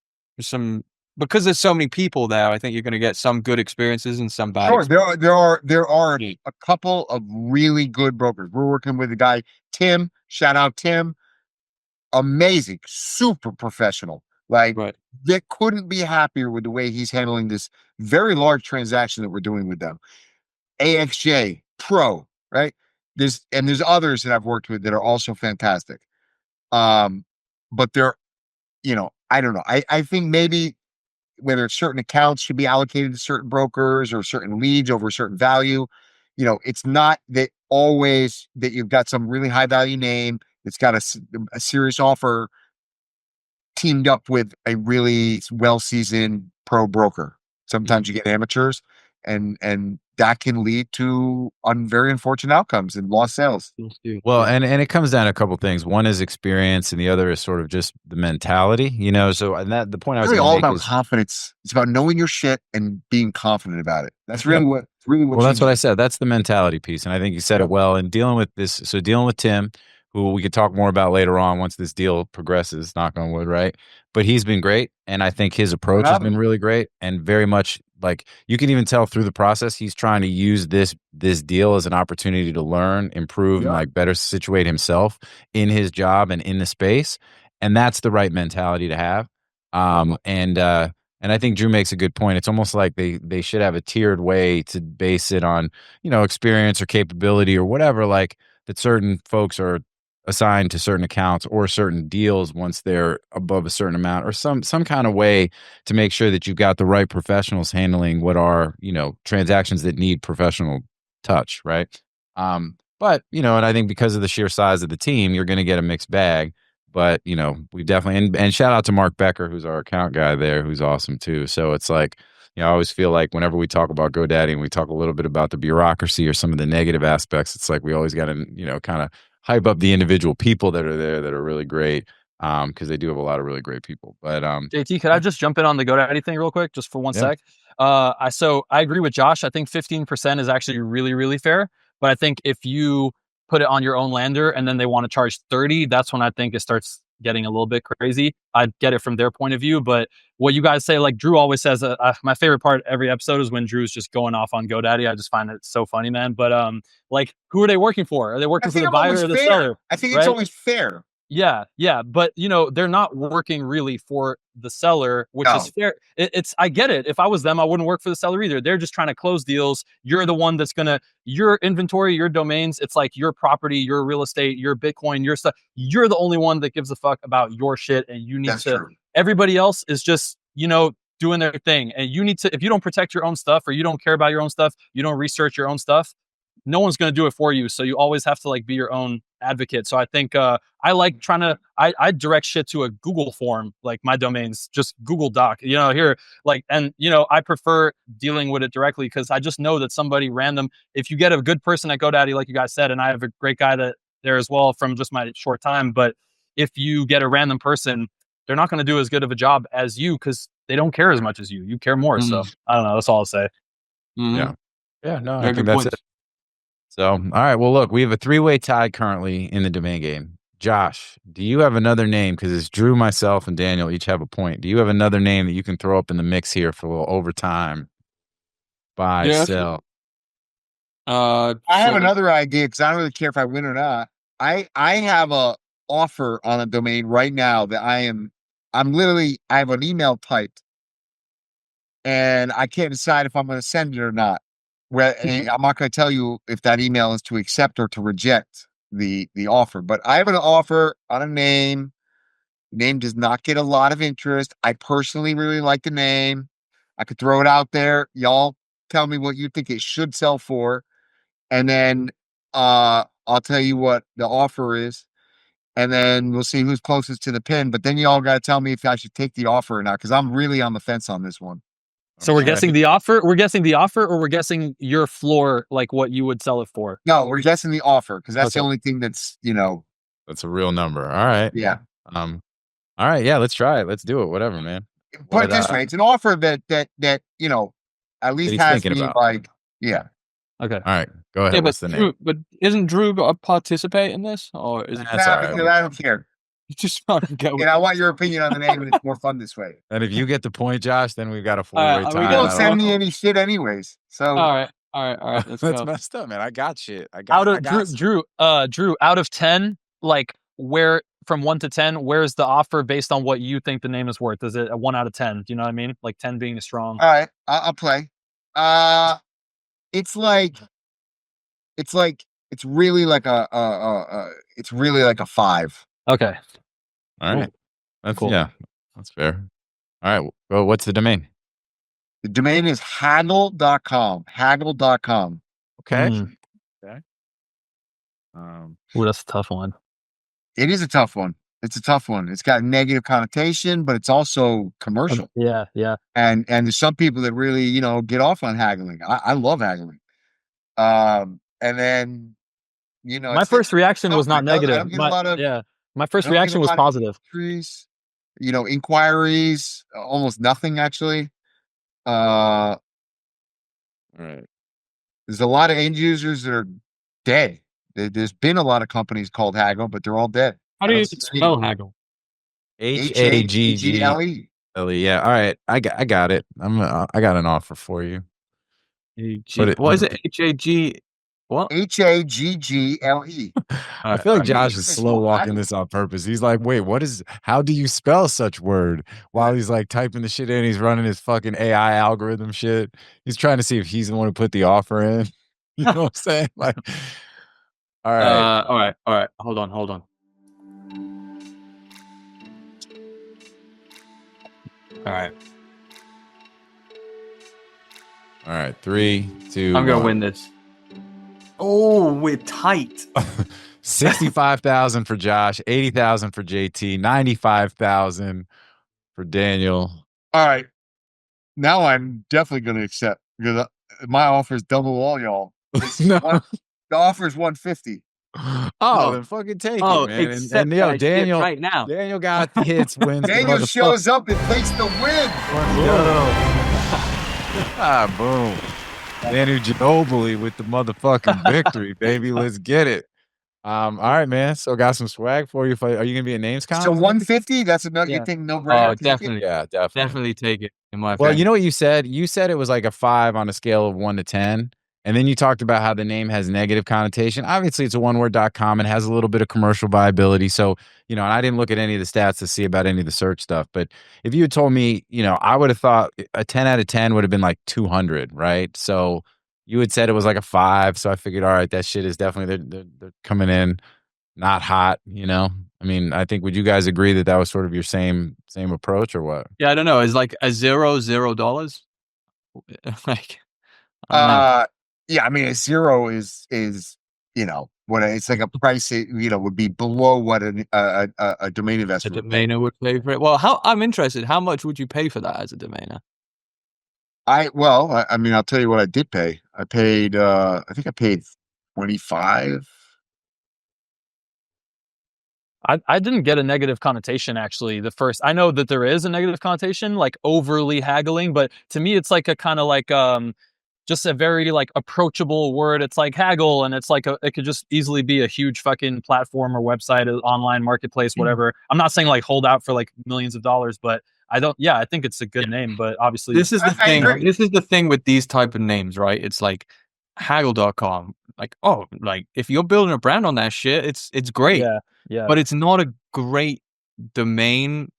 Speaker 2: because there's so many people there, I think you're going to get some good experiences and some bad.
Speaker 3: Sure, there are a couple of really good brokers. We're working with a guy, Tim. Shout out Tim. Amazing, super professional. Like they couldn't be happier with the way he's handling this very large transaction that we're doing with them. AXJ Pro, right? There's others that I've worked with that are also fantastic. But they're, I don't know. I think maybe whether certain accounts should be allocated to certain brokers or certain leads over a certain value. It's not that always that you've got some really high value name that's got a serious offer teamed up with a really well-seasoned pro broker. Sometimes you get amateurs and that can lead to very unfortunate outcomes and lost sales.
Speaker 1: Well, and it comes down to a couple things. One is experience, and the other is sort of just the mentality, So, and that the point I was
Speaker 3: really all about
Speaker 1: is
Speaker 3: confidence. It's about knowing your shit and being confident about it. That's really what.
Speaker 1: Well, that's what I said. That's the mentality piece, and I think you said it well. And dealing with this, so dealing with Tim, who we could talk more about later on once this deal progresses. Knock on wood, right? But he's been great, and I think his approach has been really great, and very much like you can even tell through the process he's trying to use this deal as an opportunity to learn, improve, and like better situate himself in his job and in the space, and that's the right mentality to have. And I think Drew makes a good point. It's almost like they should have a tiered way to base it on, experience or capability or whatever, like that certain folks are assigned to certain accounts or certain deals once they're above a certain amount, or some kind of way to make sure that you've got the right professionals handling what are, transactions that need professional touch, right? But, and I think because of the sheer size of the team, you're going to get a mixed bag. But, we definitely, and shout out to Mark Becker, who's our account guy there, who's awesome too. So it's like, I always feel like whenever we talk about GoDaddy and we talk a little bit about the bureaucracy or some of the negative aspects, it's like we always got to, kind of hype up the individual people that are there that are really great, because they do have a lot of really great people. But
Speaker 4: JT, could I just jump in on the GoDaddy thing real quick, just for one sec? I agree with Josh. I think 15% is actually really, really fair. But I think if you put it on your own lander and then they want to charge 30, that's when I think it starts getting a little bit crazy. I get it from their point of view, but what you guys say, like Drew always says, my favorite part every episode is when Drew's just going off on GoDaddy. I just find it so funny, man. But like, who are they working for? Are they working for the buyer or the seller?
Speaker 3: I think it's always fair.
Speaker 4: Yeah. But they're not working really for the seller, which is fair. I get it. If I was them, I wouldn't work for the seller either. They're just trying to close deals. You're the one that's your inventory, your domains, it's like your property, your real estate, your Bitcoin, your stuff. You're the only one that gives a fuck about your shit. And you need to, everybody else is just, doing their thing. And you need to, if you don't protect your own stuff or you don't care about your own stuff, you don't research your own stuff, no one's going to do it for you. So you always have to be your own advocate. So I think I like trying to, I direct shit to a Google form, like my domains, just Google Doc, here, and I prefer dealing with it directly because I just know that somebody random, if you get a good person at GoDaddy, like you guys said, and I have a great guy there as well from just my short time, but if you get a random person, they're not going to do as good of a job as you because they don't care as much as you. You care more. So I don't know. That's all I'll say.
Speaker 1: Yeah. No, I think that's it. So, all right. Well, look, we have a 3-way tie currently in the domain game. Josh, do you have another name? Because it's Drew, myself, and Daniel each have a point. Do you have another name that you can throw up in the mix here for a little overtime? Buy, sell.
Speaker 3: I have another idea because I don't really care if I win or not. I have a offer on a domain right now that I have an email typed and I can't decide if I'm going to send it or not. I'm not going to tell you if that email is to accept or to reject the offer, but I have an offer on a name. Name does not get a lot of interest. I personally really like the name. I could throw it out there. Y'all tell me what you think it should sell for. And then I'll tell you what the offer is. And then we'll see who's closest to the pin. But then y'all got to tell me if I should take the offer or not, because I'm really on the fence on this one.
Speaker 4: So we're guessing the offer. We're guessing the offer, or we're guessing your floor, like what you would sell it for.
Speaker 3: No, we're guessing the offer because that's the only thing that's
Speaker 1: that's a real number. All right.
Speaker 3: Yeah.
Speaker 1: All right. Yeah. Let's try it. Let's do it. Whatever, man.
Speaker 3: Put it this way: it's an offer that at least has me like, yeah.
Speaker 4: Okay.
Speaker 1: All right. Go ahead.
Speaker 2: Yeah,
Speaker 1: What's the name?
Speaker 2: But isn't Drew got to participate in this, or is it?
Speaker 3: That's all right. I don't care.
Speaker 2: You just want to go.
Speaker 3: And I want your opinion on the name, and it's more fun this way.
Speaker 1: And if you get the point, Josh, then we've got a
Speaker 2: right,
Speaker 1: four-way
Speaker 2: we
Speaker 1: tie.
Speaker 3: You
Speaker 2: got
Speaker 3: don't send me any shit anyways. So
Speaker 2: All right. Let's
Speaker 1: That's
Speaker 2: go.
Speaker 1: messed up, man. I got shit. I
Speaker 4: Out
Speaker 1: got
Speaker 4: of Drew, out of 10, like where from 1 to 10, where's the offer based on what you think the name is worth? Is it a 1 out of 10? Do you know what I mean? Like 10 being strong.
Speaker 3: all right, I'll play. It's really like it's really like a 5.
Speaker 4: Okay.
Speaker 1: All right. That's
Speaker 4: Cool.
Speaker 1: Yeah, that's fair. All right. Well, what's the domain?
Speaker 3: The domain is Haggle.com. Haggle.com.
Speaker 1: Okay.
Speaker 4: Mm. Ooh, that's a tough one.
Speaker 3: It is a tough one. It's a tough one. It's got negative connotation, but it's also commercial.
Speaker 4: Yeah.
Speaker 3: And there's some people that really, get off on haggling. I love haggling. And then,
Speaker 4: My first reaction was not negative. My first reaction was positive.
Speaker 3: Inquiries, almost nothing actually.
Speaker 1: All right.
Speaker 3: There's a lot of end users that are dead. There's been a lot of companies called Haggle, but they're all dead.
Speaker 2: How do you spell Haggle?
Speaker 3: Haggle.
Speaker 1: Yeah. All right. I got it. I got an offer for you.
Speaker 2: What is it? H-A-G. What?
Speaker 3: Haggle.
Speaker 1: I feel like Josh is slow walking this on purpose. He's like, wait, how do you spell such word? While he's like typing the shit in, he's running his fucking AI algorithm shit. He's trying to see if he's the one who put the offer in. You know what I'm saying? Like, all right.
Speaker 2: All right. Hold on.
Speaker 1: All right. 3, 2.
Speaker 2: I'm gonna win this. Oh, we're tight.
Speaker 1: 65,000 for Josh, 80,000 for JT, 95,000 for Daniel.
Speaker 3: All right. Now I'm definitely going to accept because my offer is double all y'all.
Speaker 1: No.
Speaker 3: The offer is 150.
Speaker 1: Then fucking take it, man. And Daniel
Speaker 2: right now.
Speaker 1: Daniel got the hits, wins.
Speaker 3: Daniel shows up and takes the win.
Speaker 1: Boom. Daniel Ginobili with the motherfucking victory, baby. Let's get it. All right, man. So got some swag for you. Are you gonna be a names con?
Speaker 3: So 150? That's another you think no brainer.
Speaker 2: Oh, definitely. Yeah, definitely take it. In my opinion.
Speaker 1: Well, you know what you said? You said it was like a 5 on a scale of 1 to 10. And then you talked about how the name has negative connotation. Obviously, it's a one-word.com. It has a little bit of commercial viability. So, and I didn't look at any of the stats to see about any of the search stuff. But if you had told me, I would have thought a 10 out of 10 would have been like 200, right? So you had said it was like a 5. So I figured, all right, that shit is definitely, they're coming in not hot, I mean, I think, would you guys agree that that was sort of your same approach or what?
Speaker 2: Yeah, I don't know. It's like a $0. Like,
Speaker 3: yeah, I mean, a 0 is what it's like a price. Would be below what a domain investor.
Speaker 2: A domainer would pay for it. Well, I'm interested. How much would you pay for that as a domainer?
Speaker 3: I mean, I'll tell you what I did pay. I paid. I think I paid 25.
Speaker 4: I didn't get a negative connotation actually. I know that there is a negative connotation, like overly haggling, but to me, it's like a kind of like just a very like approachable word. It's like haggle, and it's like it could just easily be a huge fucking platform or website, online marketplace, whatever. I'm not saying like hold out for like millions of dollars, but I think it's a good name. But obviously,
Speaker 2: this is the thing. This is the thing with these type of names, right? It's like Haggle.com. Like, if you're building a brand on that shit, it's great.
Speaker 4: Yeah.
Speaker 2: But it's not a great domain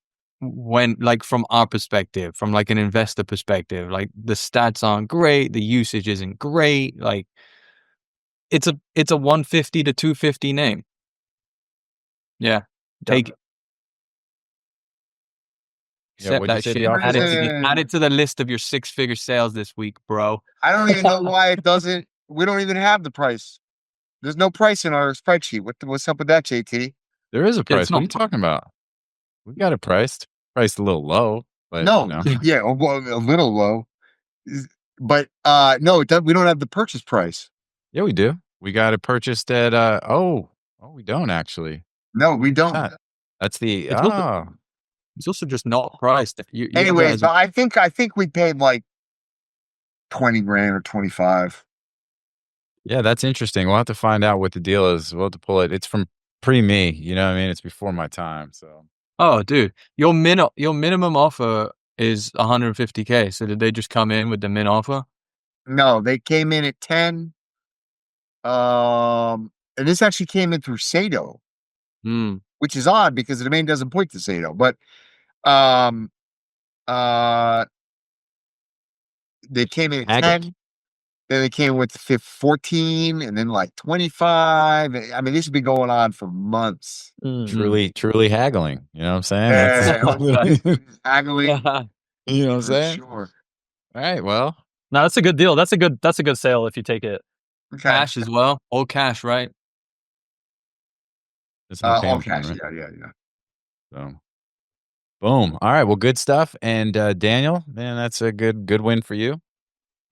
Speaker 2: when, like, from our perspective, from like an investor perspective. Like, the stats aren't great, the usage isn't great. Like, it's a 150 to 250 name. Yeah, take it. Accept that shit. Add it to the list of your 6-figure sales this week, bro.
Speaker 3: I don't even know why it doesn't. We don't even have the price. There's no price in our spreadsheet. What's up with that, JT?
Speaker 1: There is a price. What are you talking about? We got it priced a little low, but
Speaker 3: no, yeah, a little low, but no, we don't have the purchase price.
Speaker 1: Yeah, we do. We got it purchased at we don't actually.
Speaker 3: No, we don't.
Speaker 1: That's the
Speaker 2: it's also just not priced.
Speaker 3: Anyways, I think we paid like 20 grand or 25.
Speaker 1: Yeah, that's interesting. We'll have to find out what the deal is. We'll have to pull it. It's from pre-me. You know what I mean? It's before my time. So.
Speaker 2: Oh, dude, your minimum offer is 150K. So did they just come in with the min offer?
Speaker 3: No, they came in at 10. And this actually came in through Sato, which is odd because the domain doesn't point to Sato. But they came in at 10. Then they came with 14 and then like 25. I mean, this has been going on for months.
Speaker 1: Truly haggling. You know what I'm saying?
Speaker 3: Haggling.
Speaker 1: You know what I'm saying?
Speaker 3: Sure.
Speaker 1: All right. Well,
Speaker 4: no, that's a good deal. That's a good sale if you take it.
Speaker 3: Okay.
Speaker 2: Cash as well. All cash, right?
Speaker 1: It's
Speaker 3: all cash. Right? Yeah.
Speaker 1: So, boom. All right. Well, good stuff. And Daniel, man, that's a good win for you.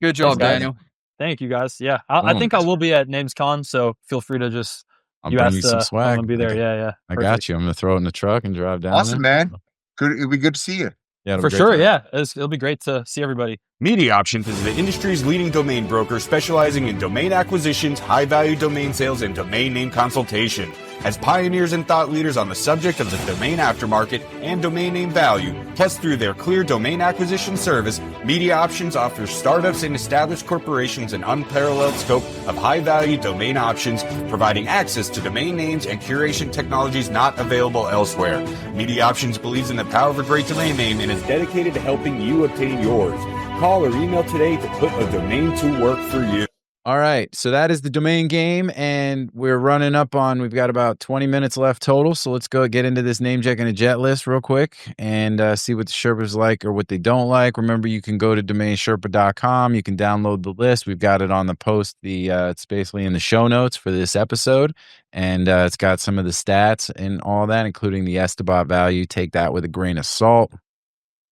Speaker 2: Good job, Daniel.
Speaker 4: Thank you, guys. Yeah, I think I will be at NamesCon, so feel free to just.
Speaker 1: I'll bring you some swag.
Speaker 4: I'm gonna be there. Yeah.
Speaker 1: I got you. I'm gonna throw it in the truck and drive down.
Speaker 3: Awesome, man. Good. It'll be good to see you.
Speaker 1: Yeah,
Speaker 4: for sure. Yeah, it'll be great to see everybody.
Speaker 5: MediaOptions is the industry's leading domain broker specializing in domain acquisitions, high-value domain sales, and domain name consultation. As pioneers and thought leaders on the subject of the domain aftermarket and domain name value, plus through their clear domain acquisition service, MediaOptions offers startups and established corporations an unparalleled scope of high-value domain options, providing access to domain names and curation technologies not available elsewhere. MediaOptions believes in the power of a great domain name and is dedicated to helping you obtain yours. Call or email today to put a domain to work for you.
Speaker 1: All right, so that is the domain game, and we've got about 20 minutes left total, so let's go get into this NameJetGonnaJet list real quick and see what the Sherpas like or what they don't like. Remember, you can go to DomainSherpa.com. You can download the list. We've got it on the post. It's basically in the show notes for this episode, and it's got some of the stats and all that, including the Estabot value. Take that with a grain of salt,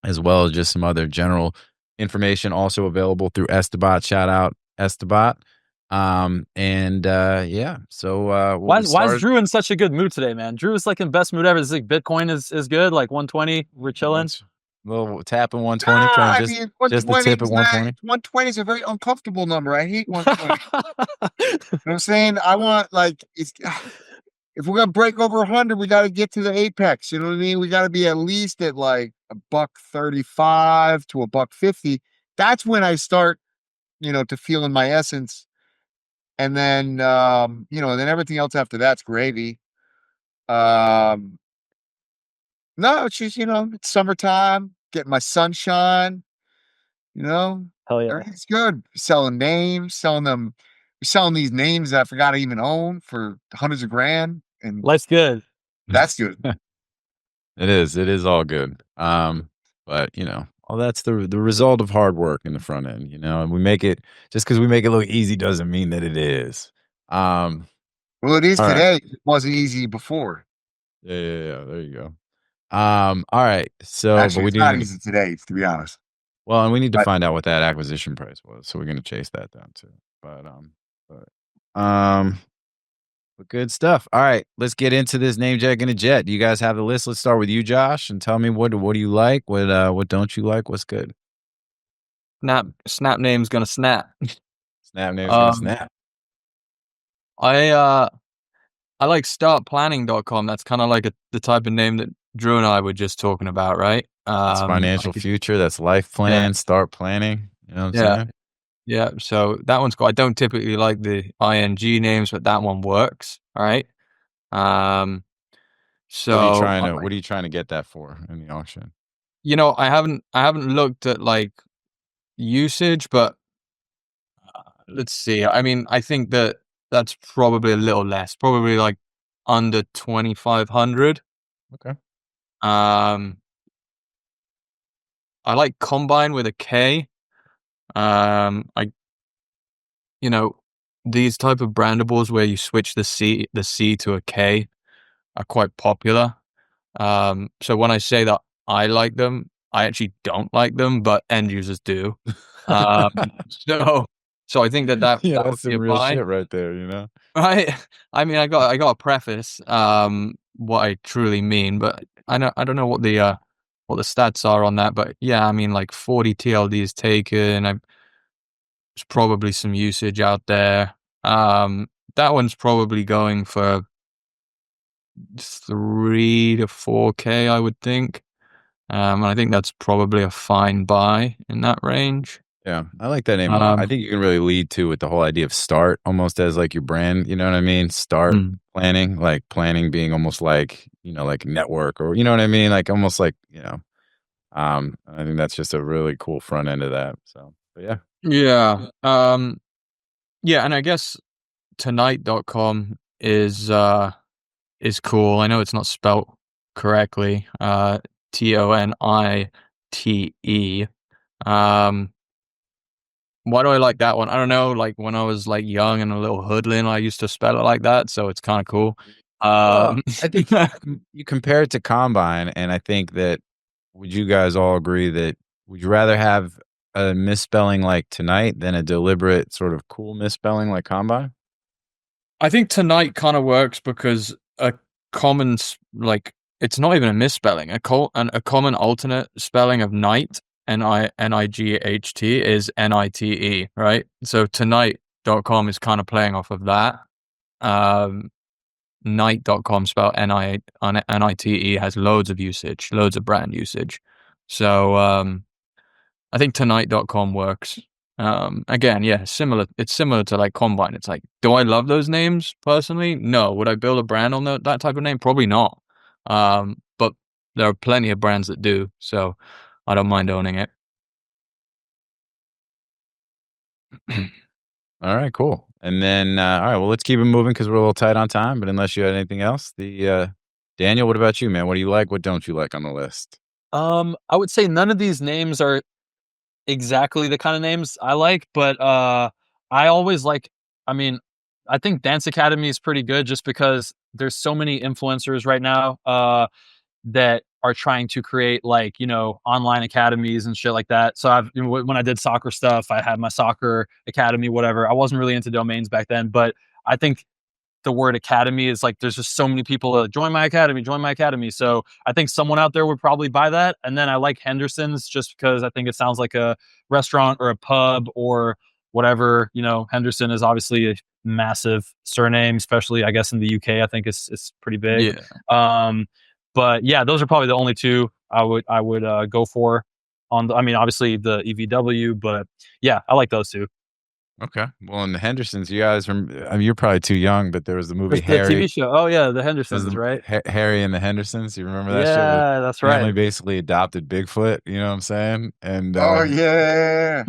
Speaker 1: as well as just some other general information also available through Estabot. Shout out Estabot. So
Speaker 4: why is Drew in such a good mood today, man? Drew is like in best mood ever. It's like Bitcoin is good, like 120. We're chilling.
Speaker 1: Little tapping 120. Just the tip at 120.
Speaker 3: 120 is a very uncomfortable number. I hate 120. You know what I'm saying? I want if we're gonna break over 100, we got to get to the apex. You know what I mean? We got to be at least at like $1.35 to $1.50. That's when I start, to feel in my essence. And then, then everything else after that's gravy. No, it's just, it's summertime, getting my sunshine,
Speaker 4: Hell yeah.
Speaker 3: Everything's good. Selling names, selling these names that I forgot to even own for hundreds of grand. And
Speaker 4: life's good.
Speaker 3: That's good.
Speaker 1: It is all good. But all that's the result of hard work in the front end, and we make it, just because we make it look easy doesn't mean that it is.
Speaker 3: Well, it is today. Right. It wasn't easy before.
Speaker 1: Yeah. There you go. All right. So
Speaker 3: actually, it's not easy today, to be honest.
Speaker 1: Well, and we need to find out what that acquisition price was. So we're going to chase that down too. But good stuff. All right, let's get into this NameJetGonnaJet. You guys have the list. Let's start with you, Josh, and tell me what do you like, what don't you like, what's good.
Speaker 2: Snap name's gonna snap.
Speaker 1: Snap name's gonna snap.
Speaker 2: I like StartPlanning.com. That's kind of like the type of name that Drew and I were just talking about, right?
Speaker 1: That's FinancialFuture. That's life plan. Start planning. You know what I'm saying?
Speaker 2: Yeah, so that one's cool. I don't typically like the ING names, but that one works. All right. So
Speaker 1: what are you trying to get that for in the auction?
Speaker 2: I haven't looked at like usage, but let's see. I mean, I think that's probably a little less, probably like under 2,500.
Speaker 1: Okay.
Speaker 2: I like Combine with a K. These type of brandables where you switch the C to a K are quite popular. So when I say that I like them, I actually don't like them, but end users do. So I think that
Speaker 1: that's some real shit right there,
Speaker 2: Right? I mean, I got to preface what I truly mean, but I don't know what the stats are on that, but yeah, I mean, like 40 TLDs taken. There's probably some usage out there. That one's probably going for 3 to 4K, I would think. And I think that's probably a fine buy in that range.
Speaker 1: Yeah, I like that name a lot. I think you can really lead to with the whole idea of start almost as like your brand, you know what I mean? Start planning, like planning being almost like, like network or, you know what I mean? Like almost like, I think that's just a really cool front end of that. So, but yeah.
Speaker 2: Yeah. Yeah, and I guess tonight.com is cool. I know it's not spelt correctly. TONITE. Why do I like that one? I don't know. Like when I was like young and a little hoodlum, I used to spell it like that, so it's kind of cool.
Speaker 1: I think you compare it to Combine, and I think that would you guys all agree that would you rather have a misspelling like Tonight than a deliberate sort of cool misspelling like Combine?
Speaker 2: I think Tonight kind of works because a common it's not even a misspelling. A common alternate spelling of night, NIGHT, is NITE, right? So tonight.com is kind of playing off of that. Night.com spelled NITE has loads of usage, loads of brand usage. So I think tonight.com works. Again, yeah, it's similar to like Combine. It's like, do I love those names personally? No. Would I build a brand on that type of name? Probably not. But there are plenty of brands that do, so I don't mind owning it.
Speaker 1: All right, cool. And then, all right, well, let's keep it moving because we're a little tight on time. But unless you had anything else, Daniel, what about you, man? What do you like? What don't you like on the list?
Speaker 4: I would say none of these names are exactly the kind of names I like, but I always like. I mean, I think DanceAcademy is pretty good just because there's so many influencers right now that are trying to create like online academies and shit like that. So when I did soccer stuff, I had my soccer academy, whatever. I wasn't really into domains back then, but I think the word academy is like there's just so many people that join my academy. So I think someone out there would probably buy that. And then I like Hendersons just because I think it sounds like a restaurant or a pub or whatever. Henderson is obviously a massive surname, especially I guess in the UK. I think it's pretty big.
Speaker 2: Yeah.
Speaker 4: But yeah, those are probably the only two I would go for. Obviously the EVW, but yeah, I like those two.
Speaker 1: Okay. Well, in the Hendersons, you guys you're probably too young, but there was the movie
Speaker 4: The
Speaker 1: Harry.
Speaker 4: TV show. Oh yeah, the Hendersons, right?
Speaker 1: Harry and the Hendersons. You remember that shit?
Speaker 4: Yeah, that's right.
Speaker 1: Family basically adopted Bigfoot. You know what I'm saying? And
Speaker 3: oh yeah.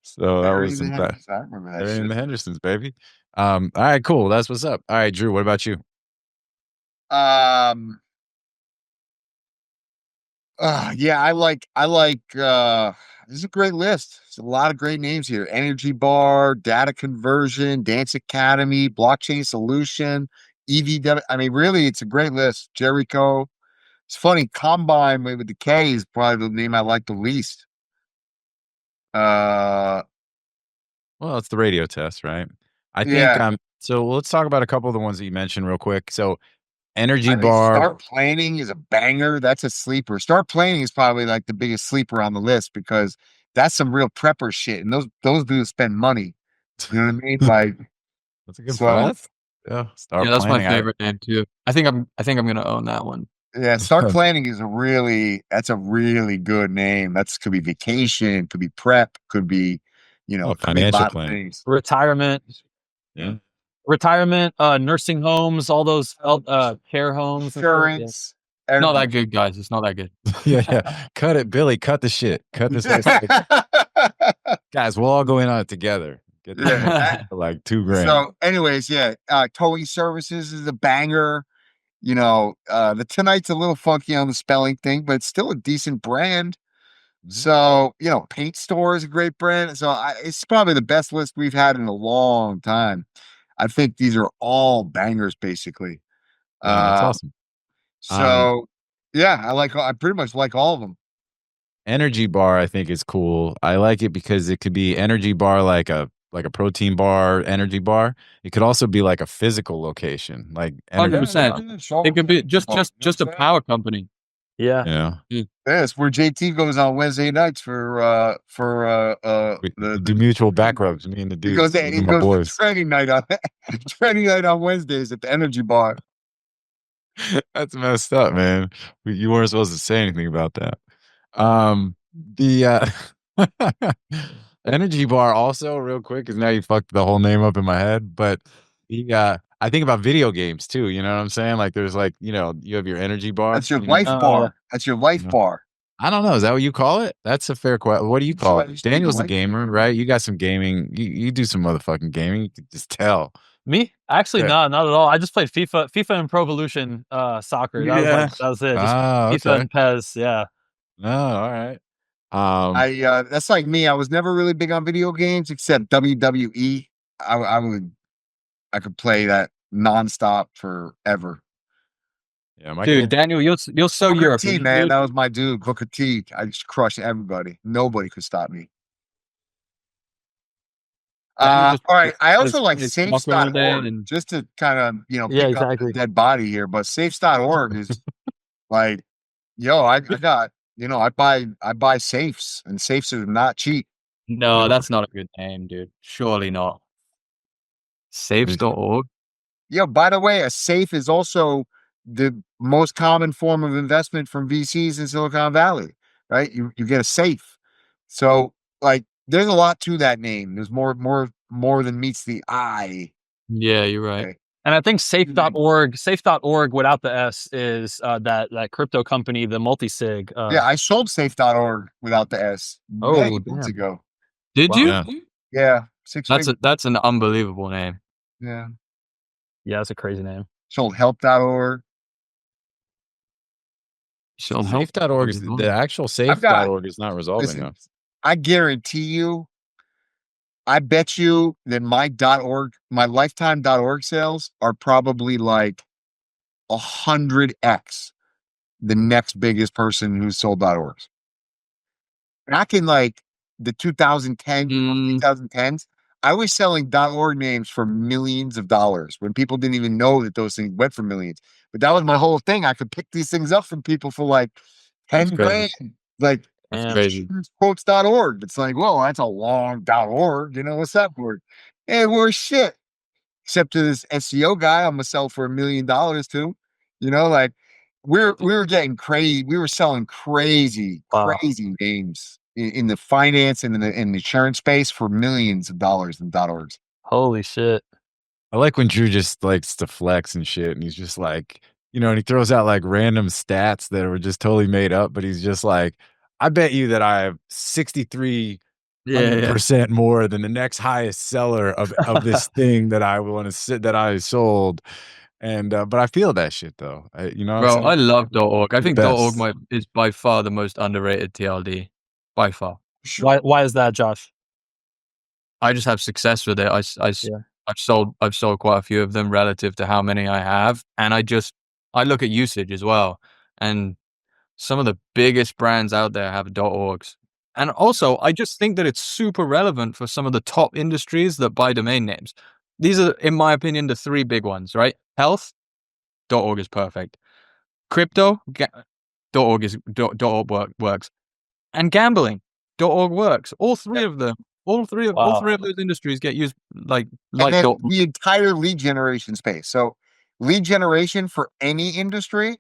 Speaker 1: So that was some.
Speaker 3: I remember that
Speaker 1: Harry
Speaker 3: shit.
Speaker 1: and the Hendersons, baby. All right, cool. That's what's up. All right, Drew. What about you?
Speaker 3: Yeah, I like this is a great list. There's a lot of great names here. Energy Bar, Data Conversion, Dance Academy, Blockchain Solution, EVW. I mean, really, it's a great list. Jericho. It's funny, Combine with the K is probably the name I like the least.
Speaker 1: Well, it's the radio test, right? I think
Speaker 3: Yeah.
Speaker 1: So let's talk about a couple of the ones that you mentioned real quick. So Energy Bar.
Speaker 3: StartPlanning is a banger. That's a sleeper. StartPlanning is probably like the biggest sleeper on the list because that's some real prepper shit. And those dudes spend money. You know what I mean? Like
Speaker 1: that's a good one. Yeah,
Speaker 2: StartPlanning. Yeah, that's my favorite name too. I think I'm gonna own that one.
Speaker 3: Yeah, StartPlanning is that's a really good name. That's could be vacation, could be prep, could be,
Speaker 1: financial planning,
Speaker 4: retirement.
Speaker 1: Yeah.
Speaker 4: Retirement, nursing homes, all those care homes,
Speaker 3: insurance.
Speaker 2: It's not that good, guys. It's not that good.
Speaker 1: yeah. Cut it, Billy. Cut the shit. Cut this. Guys, we'll all go in on it together. Get for like $2,000.
Speaker 3: So, anyways, yeah, TowingServices is a banger. The Tonight's a little funky on the spelling thing, but it's still a decent brand. So, PaintStore is a great brand. So it's probably the best list we've had in a long time. I think these are all bangers, basically.
Speaker 1: That's awesome.
Speaker 3: So, yeah, I pretty much like all of them.
Speaker 1: Energy Bar, I think, is cool. I like it because it could be Energy Bar like a protein bar, energy bar. It could also be like a physical location, like
Speaker 2: 100%. It could be just a power company.
Speaker 4: Yeah.
Speaker 3: That's where JT goes on Wednesday nights for
Speaker 1: we do mutual back rubs. Me and the dudes.
Speaker 3: He goes training night on Wednesdays at the Energy Bar.
Speaker 1: That's messed up, man. You weren't supposed to say anything about that. The energy bar also real quick, because now you fucked the whole name up in my head. But I think about video games too. You know what I'm saying? Like there's like, you have your energy bar.
Speaker 3: That's your life bar. That's your life bar.
Speaker 1: I don't know. Is that what you call it? That's a fair question. What do you call it? Daniel's a
Speaker 3: life
Speaker 1: gamer, right? You got some gaming. You do some motherfucking gaming. You can just tell.
Speaker 4: Me? Actually,
Speaker 1: Yeah.
Speaker 4: no, not at all. I just played FIFA and Pro Evolution soccer. That was it. Just FIFA and PES. Yeah.
Speaker 1: Oh, all right.
Speaker 3: That's like me. I was never really big on video games except WWE. I could play that nonstop forever.
Speaker 1: Yeah,
Speaker 2: dude, Daniel, you're so
Speaker 3: Booker
Speaker 2: European,
Speaker 3: T, man.
Speaker 2: dude.
Speaker 3: That was my dude, Booker T. I just crushed everybody. Nobody could stop me. All right. I also like safes.org just to kind of, pick up the dead body here, but safes.org is like, I got, I buy safes, and safes are not cheap.
Speaker 2: No, that's not a good name, dude. Surely not. Safes.org.
Speaker 3: Yeah, by the way, a safe is also the most common form of investment from VCs in Silicon Valley, right? You get a safe. So like there's a lot to that name. There's more than meets the eye.
Speaker 2: Yeah, you're right.
Speaker 3: Okay.
Speaker 4: And I think safe.org without the S is that crypto company, the multi-sig.
Speaker 3: Yeah, I sold safe.org without the S many months ago.
Speaker 2: Did you?
Speaker 3: Yeah.
Speaker 2: That's an unbelievable name.
Speaker 3: Yeah.
Speaker 4: Yeah, that's a crazy name.
Speaker 3: Sold help.org.
Speaker 1: Safe.org is the actual safe.org is not resolving though.
Speaker 3: I guarantee you, I bet you that my lifetime.org sales are probably like 100x the next biggest person who sold .orgs. Back in like the 2010s, I was selling .org names for millions of dollars when people didn't even know that those things went for millions. But that was my whole thing. I could pick these things up from people for like 10 grand. Like quotes.org. It's like, well, that's a long .org. What's that word? And we're shit. Except to this SEO guy, I'm gonna sell for $1 million to. Like we were getting crazy. We were selling crazy names in the finance and in the insurance space for millions of dollars in .orgs.
Speaker 4: Holy shit.
Speaker 1: I like when Drew just likes to flex and shit, and he's just like, and he throws out like random stats that were just totally made up, but he's just like, I bet you that I have 63% more than the next highest seller of this thing that I that I sold. And but I feel that shit though.
Speaker 2: Bro, I love .org. I think .org is by far the most underrated TLD. By far.
Speaker 4: Why is that, Josh?
Speaker 2: I just have success with it. I've sold quite a few of them relative to how many I have, and I look at usage as well. And some of the biggest brands out there have .orgs. And also, I just think that it's super relevant for some of the top industries that buy domain names. These are, in my opinion, the three big ones, right? Health, .org is perfect. Crypto, .org works. And gambling, .org works. All three of them. All three of those industries get used like
Speaker 3: the entire lead generation space. So lead generation for any industry,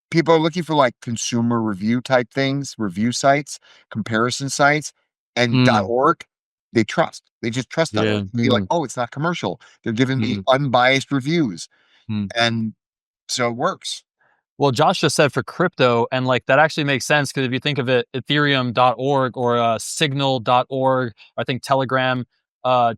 Speaker 3: people are looking for like consumer review type things, review sites, comparison sites, and .org. They trust. They just trust them. Be like, oh, it's not commercial. They're giving me unbiased reviews, and so it works.
Speaker 4: Well, Josh just said for crypto, and like that actually makes sense because if you think of it, Ethereum.org or Signal.org, I think Telegram, TON,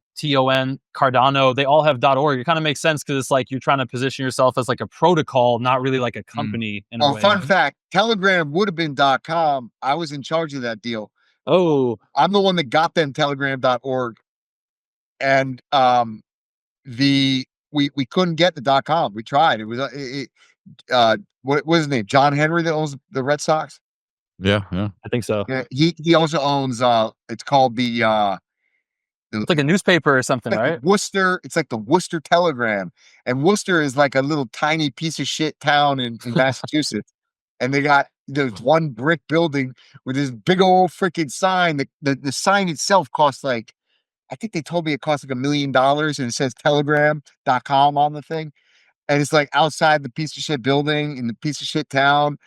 Speaker 4: Cardano, they all have .org. It kind of makes sense because it's like you're trying to position yourself as like a protocol, not really like a company. In a way.
Speaker 3: Fun fact: Telegram would have been .com. I was in charge of that deal.
Speaker 4: Oh,
Speaker 3: I'm the one that got them Telegram.org, and we couldn't get the .com. We tried. It was what was his name? John Henry that owns the Red Sox.
Speaker 1: Yeah,
Speaker 4: I think so.
Speaker 3: Yeah, he also owns it's called the
Speaker 4: it's like a newspaper or something, right?
Speaker 3: Worcester. It's like the Worcester Telegram, and Worcester is like a little tiny piece of shit town in Massachusetts, and there's one brick building with this big old freaking sign. The sign itself costs like, I think they told me it cost like $1 million, and it says telegram.com on the thing. and it's like outside the piece of shit building in the piece of shit town,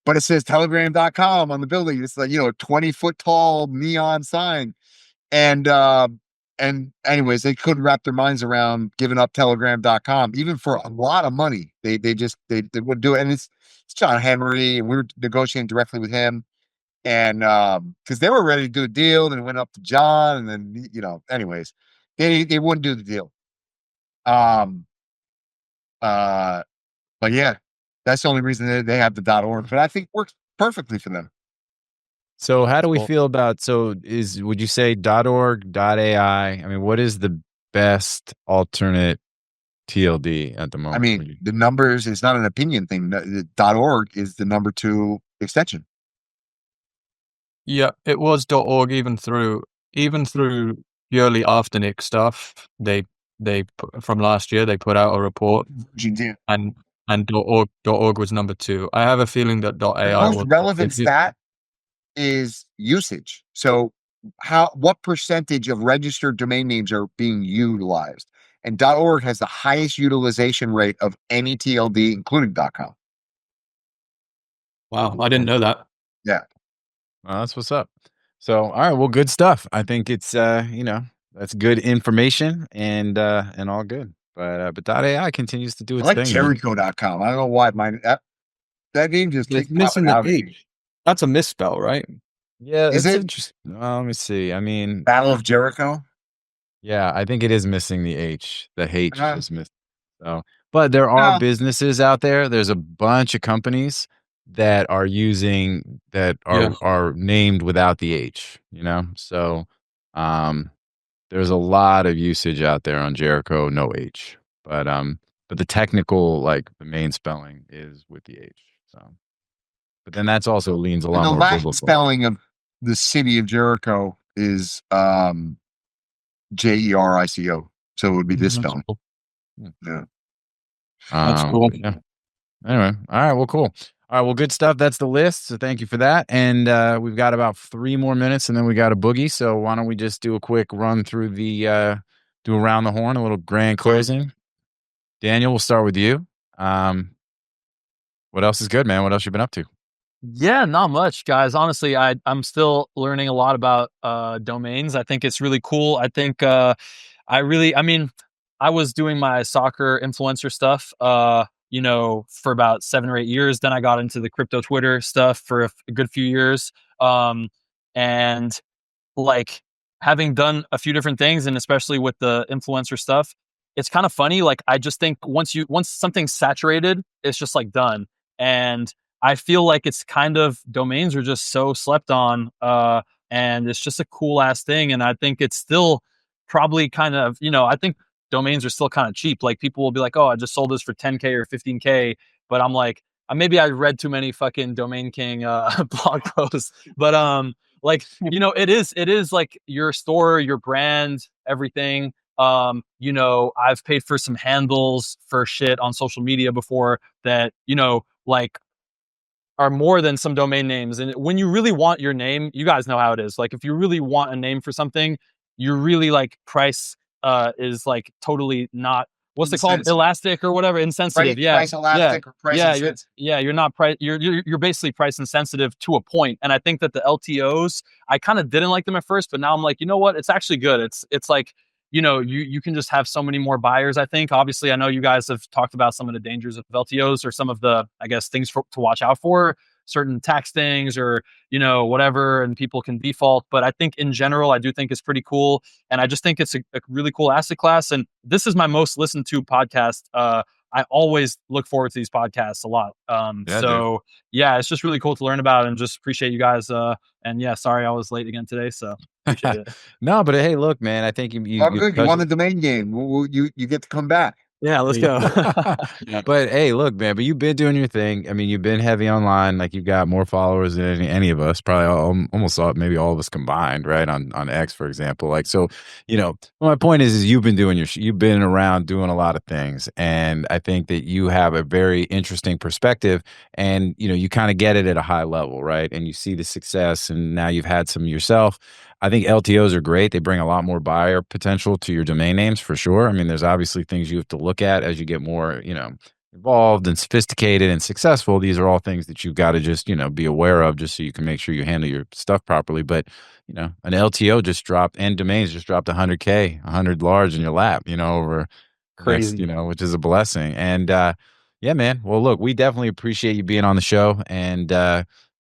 Speaker 3: but it says telegram.com on the building. It's like, you know, a 20-foot tall neon sign. And anyways, they couldn't wrap their minds around giving up telegram.com, even for a lot of money. They would do it. And it's John Henry, and we were negotiating directly with him. And because they were ready to do a deal, and it went up to John, and then, you know, anyways, they wouldn't do the deal. But yeah, that's the only reason they have the .org, but I think works perfectly for them.
Speaker 1: So how do we feel about, would you say .org, .ai? I mean, what is the best alternate TLD at the moment?
Speaker 3: I mean, the numbers, it's not an opinion thing. The .org is the number 2 extension.
Speaker 2: Yeah, it was .org even through purely Afternic stuff. They from last year, they put out a report, and .org was number 2. I have a feeling that .ai.
Speaker 3: The most relevant stat is usage. So what percentage of registered domain names are being utilized? And .org has the highest utilization rate of any TLD, including .com.
Speaker 2: Wow, I didn't know that.
Speaker 3: Yeah.
Speaker 1: Well, that's what's up. So, all right, well, good stuff. I think it's you know, that's good information and all good. But .ai continues to do its thing.
Speaker 3: I like Jericho.com. I don't know why that name just keeps
Speaker 2: missing the H. That's a misspell, right?
Speaker 1: Yeah,
Speaker 3: is it
Speaker 1: interesting. Let me see. I mean,
Speaker 3: Battle of Jericho.
Speaker 1: Yeah, I think it is missing the H. The H is missing. So, but there are businesses out there. There's a bunch of companies that are using are named without the H. You know, so there's a lot of usage out there on Jericho, no H. But the technical, like the main spelling, is with the H. So, but then that's also leans a lot more
Speaker 3: Latin
Speaker 1: biblical.
Speaker 3: spelling of the city of Jericho is Jerico. So it would be this spelling.
Speaker 2: Cool.
Speaker 3: Yeah.
Speaker 2: That's cool.
Speaker 1: Yeah. Anyway, all right. Well, cool. All right. Well, good stuff. That's the list. So thank you for that. And we've got about 3 more minutes, and then we got a boogie. So why don't we just do a quick run through do around the horn, a little grand closing. Daniel, we'll start with you. What else is good, man? What else you been up to?
Speaker 4: Yeah, not much, guys. Honestly, I'm still learning a lot about domains. I think it's really cool. I think I was doing my soccer influencer stuff, you know, for about 7 or 8 years. Then I got into the crypto Twitter stuff for a good few years. And like having done a few different things, and especially with the influencer stuff, it's kind of funny. Like, I just think once something's saturated, it's just like done. And I feel like it's kind of, domains are just so slept on, and it's just a cool ass thing. And I think it's still probably kind of, you know, I think domains are still kind of cheap. Like, people will be like, oh, I just sold this for 10K or 15K. But I'm like, maybe I read too many fucking Domain King blog posts. But like, you know, it is like your store, your brand, everything. You know, I've paid for some handles for shit on social media before that, you know, like, are more than some domain names. And when you really want your name, you guys know how it is. Like, if you really want a name for something, you're really like, price is like totally not, what's it called? Elastic or whatever, insensitive.
Speaker 3: Price elastic or price insensitive.
Speaker 4: You're basically price insensitive to a point. And I think that the LTOs, I kind of didn't like them at first, but now I'm like, you know what? It's actually good. It's like, you know, you can just have so many more buyers. I think, obviously, I know you guys have talked about some of the dangers of LTOs, or some of the, I guess, things to watch out for, certain tax things, or, you know, whatever, and people can default. But I think in general, I do think it's pretty cool. And I just think it's a really cool asset class. And this is my most listened to podcast. I always look forward to these podcasts a lot. Yeah, it's just really cool to learn about, and just appreciate you guys. And yeah, sorry I was late again today. So appreciate it.
Speaker 1: No, but hey, look, man, I think you
Speaker 3: won the domain game. You get to come back.
Speaker 4: Yeah, let's go.
Speaker 1: But hey, look, man, but you've been doing your thing. I mean, you've been heavy online. Like, you've got more followers than any of us, probably almost maybe all of us combined, right? On X, for example. Like, so, you know, my point is you've been doing you've been around doing a lot of things. And I think that you have a very interesting perspective, and, you know, you kind of get it at a high level, right? And you see the success, and now you've had some yourself. I think LTOs are great. They bring a lot more buyer potential to your domain names for sure. I mean, there's obviously things you have to look at as you get more, involved and sophisticated and successful. These are all things that you've got to just, be aware of just so you can make sure you handle your stuff properly. But, an LTO just dropped and domains just dropped 100K, 100 large in your lap, over
Speaker 4: Crazy.
Speaker 1: next, which is a blessing. And, yeah, man. Well, look, we definitely appreciate you being on the show. And,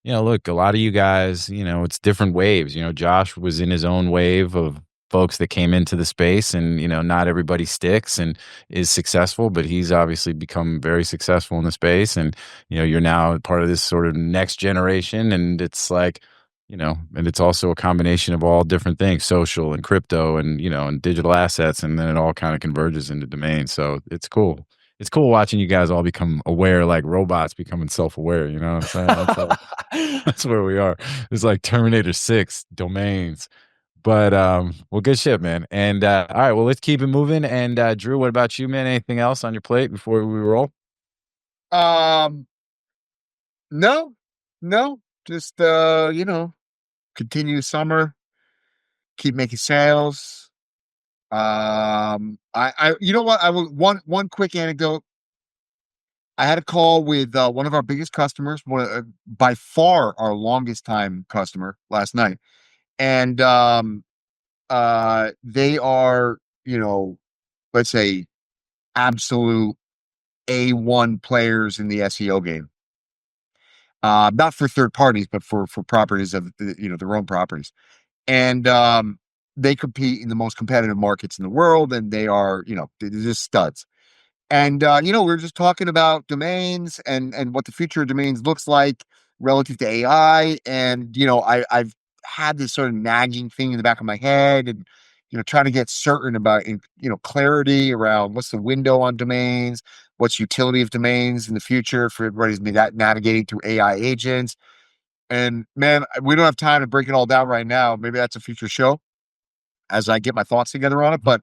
Speaker 1: look, a lot of you guys, it's different waves. Josh was in his own wave of folks that came into the space and, not everybody sticks and is successful, but he's obviously become very successful in the space. And, you're now part of this sort of next generation. And it's like, and it's also a combination of all different things, social and crypto and, and digital assets. And then it all kind of converges into domain. So it's cool. It's cool watching you guys all become aware, like robots becoming self-aware. You know what I'm saying? That's where we are. It's like Terminator 6 domains. But well, good shit, man. And all right, well, let's keep it moving. And Drew, what about you, man? Anything else on your plate before we roll?
Speaker 3: No. Just continue summer, keep making sales. You know what? I will one quick anecdote. I had a call with one of our biggest customers, by far our longest time customer last night. And they are, let's say absolute A1 players in the SEO game. Not for third parties, but for properties of their own properties. And they compete in the most competitive markets in the world, and they are, they're just studs. And we're just talking about domains and what the future of domains looks like relative to AI. And I've had this sort of nagging thing in the back of my head, and trying to get certain about clarity around what's the window on domains, what's utility of domains in the future for everybody's navigating through AI agents. And man, we don't have time to break it all down right now. Maybe that's a future show as I get my thoughts together on it. But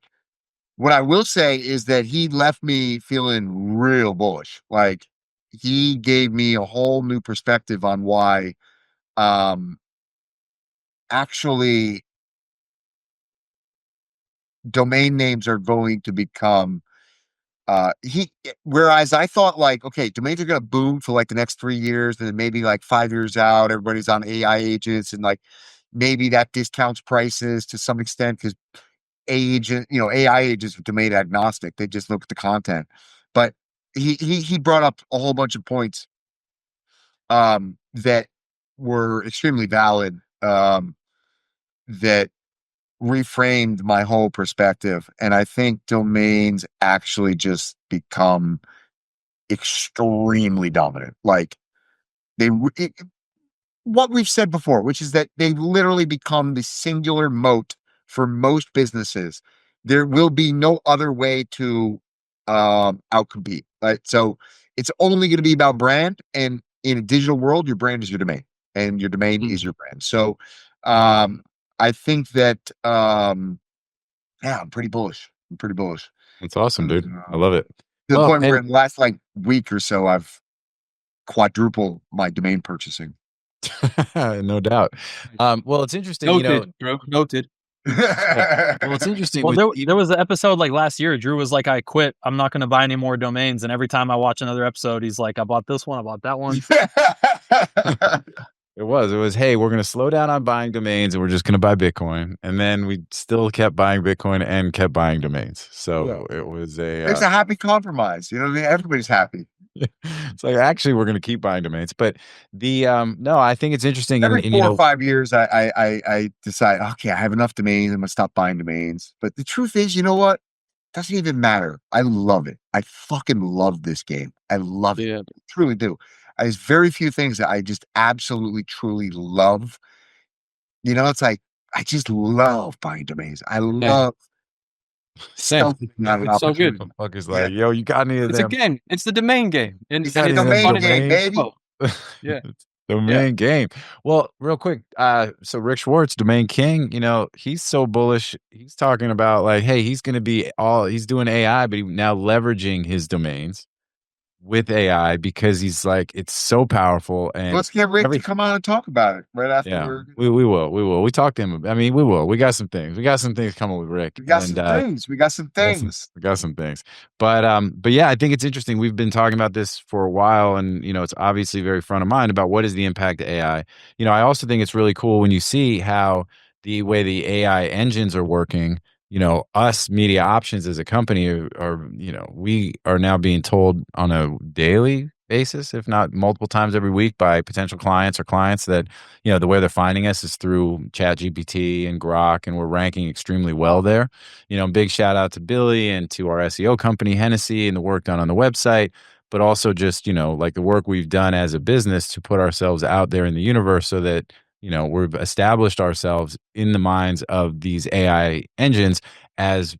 Speaker 3: what I will say is that he left me feeling real bullish. Like, he gave me a whole new perspective on why actually domain names are going to become whereas I thought, like, okay, domains are going to boom for like the next 3 years, and then maybe like 5 years out, everybody's on AI agents, and like maybe that discounts prices to some extent because AI agents are domain agnostic. They just look at the content. But he brought up a whole bunch of points that were extremely valid, that reframed my whole perspective. And I think domains actually just become extremely dominant. Like, what we've said before, which is that they literally become the singular moat for most businesses. There will be no other way to outcompete. Right? So it's only going to be about brand. And in a digital world, your brand is your domain, and your domain is your brand. So I think that I'm pretty bullish.
Speaker 1: That's awesome, dude. I love it.
Speaker 3: To the point where in the last week or so, I've quadrupled my domain purchasing.
Speaker 1: No doubt. Well, it's interesting.
Speaker 2: Noted, bro. Noted.
Speaker 1: Well, it's interesting.
Speaker 4: Well, there was an episode like last year. Drew was like, "I quit. I'm not going to buy any more domains." And every time I watch another episode, he's like, "I bought this one. I bought that one."
Speaker 1: It was, hey, we're going to slow down on buying domains and we're just going to buy Bitcoin. And then we still kept buying Bitcoin and kept buying domains. So it was
Speaker 3: it's a happy compromise. You know what I mean? Everybody's happy.
Speaker 1: It's like, actually, we're going to keep buying domains. But no, I think it's interesting.
Speaker 3: Every 4 or 5 years, I decide, okay, I have enough domains. I'm going to stop buying domains. But the truth is, you know what? Doesn't even matter. I love it. I fucking love this game. I love it. I truly do. There's very few things that I just absolutely, truly love. It's like, I just love buying domains. I love
Speaker 2: Same. It's so good.
Speaker 1: Fuckers like, yo, you got any of them?
Speaker 2: It's a game. It's the domain game.
Speaker 3: It's the domain game, baby.
Speaker 2: Yeah.
Speaker 1: Domain game. Well, real quick. So Rick Schwartz, Domain King, he's so bullish. He's talking about like, hey, he's going to be he's doing AI, but he's now leveraging his domains with AI because he's like, it's so powerful. And
Speaker 3: let's get Rick to come on and talk about it right after.
Speaker 1: Yeah, we will. We talk to him. I mean, we will. We got some things. We got some things coming with Rick.
Speaker 3: We got some things. We got some things.
Speaker 1: We got some things. But yeah, I think it's interesting. We've been talking about this for a while, and it's obviously very front of mind about what is the impact of AI. I also think it's really cool when you see how the way the AI engines are working. Us MediaOptions as a company are we are now being told on a daily basis, if not multiple times every week, by potential clients or clients that the way they're finding us is through ChatGPT and Grok, and we're ranking extremely well there. Big shout out to Billy and to our SEO company Hennessy and the work done on the website, but also just like the work we've done as a business to put ourselves out there in the universe so that we've established ourselves in the minds of these AI engines as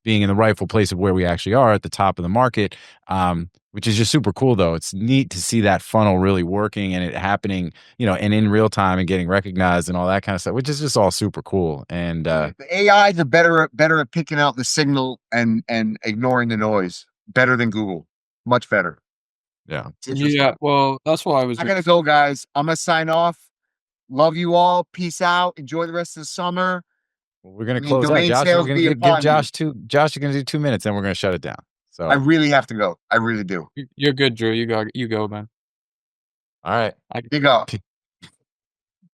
Speaker 1: being in the rightful place of where we actually are at the top of the market, which is just super cool. Though it's neat to see that funnel really working and it happening, and in real time and getting recognized and all that kind of stuff, which is just all super cool. And
Speaker 3: the AIs are better at picking out the signal and ignoring the noise. Better than Google, much better.
Speaker 1: Yeah.
Speaker 2: Well, that's what I
Speaker 3: gotta go, guys. I'm gonna sign off. Love you all. Peace out. Enjoy the rest of the summer.
Speaker 1: Well, we're gonna close out. Josh, we're gonna give Josh Josh, you're gonna do 2 minutes, and we're gonna shut it down. So
Speaker 3: I really have to go. I really do.
Speaker 2: You're good, Drew. You go, man.
Speaker 1: All right.
Speaker 3: You go.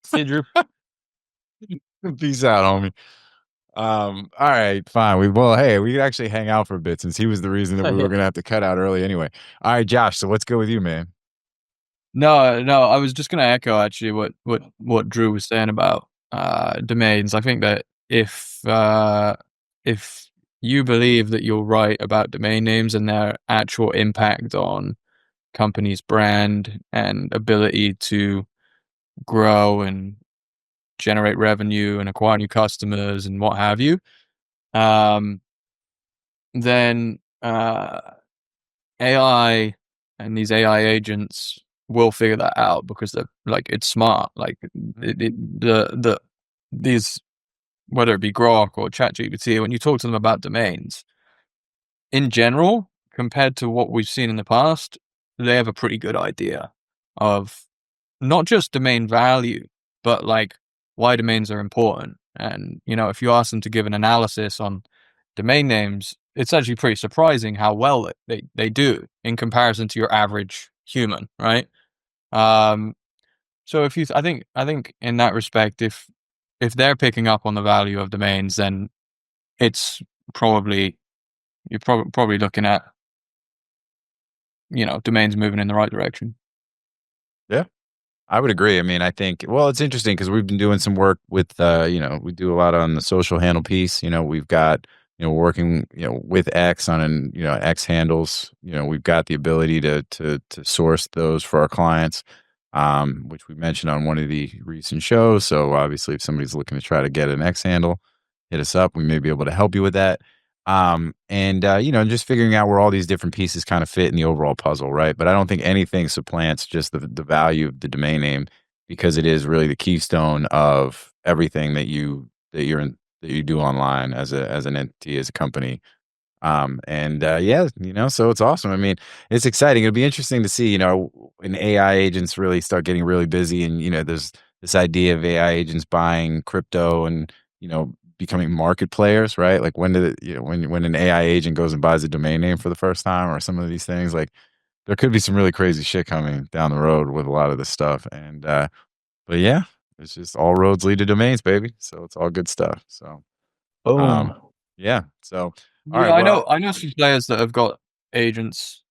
Speaker 4: See, Drew.
Speaker 1: Peace out, homie. All right, fine. Hey, we could actually hang out for a bit since he was the reason that we were gonna have to cut out early anyway. All right, Josh. So let's go with you, man.
Speaker 2: No, I was just gonna echo actually what Drew was saying about domains. I think that if you believe that you're right about domain names and their actual impact on company's brand and ability to grow and generate revenue and acquire new customers and what have you, then AI and these AI agents will figure that out because they're like, it's smart. Like these, whether it be Grok or ChatGPT, when you talk to them about domains in general, compared to what we've seen in the past, they have a pretty good idea of not just domain value, but like why domains are important. And, if you ask them to give an analysis on domain names, it's actually pretty surprising how well they do in comparison to your average human, right? So I think in that respect, if they're picking up on the value of domains, then it's probably you're probably looking at domains moving in the right direction.
Speaker 1: Yeah, I would agree. I mean, I think it's interesting because we've been doing some work with we do a lot on the social handle piece. We've got working with X on X handles. We've got the ability to source those for our clients, which we mentioned on one of the recent shows. So obviously, if somebody's looking to try to get an X handle, hit us up. We may be able to help you with that. And just figuring out where all these different pieces kind of fit in the overall puzzle, right? But I don't think anything supplants just the value of the domain name, because it is really the keystone of everything that you do online as an entity, as a company. So it's awesome. I mean, it's exciting. It'll be interesting to see, when AI agents really start getting really busy, and there's this idea of AI agents buying crypto and becoming market players, right? Like when an AI agent goes and buys a domain name for the first time, or some of these things, like there could be some really crazy shit coming down the road with a lot of this stuff. And but yeah, it's just all roads lead to domains, baby. So it's all good stuff. So yeah. So all right.
Speaker 2: I know some players that have got agents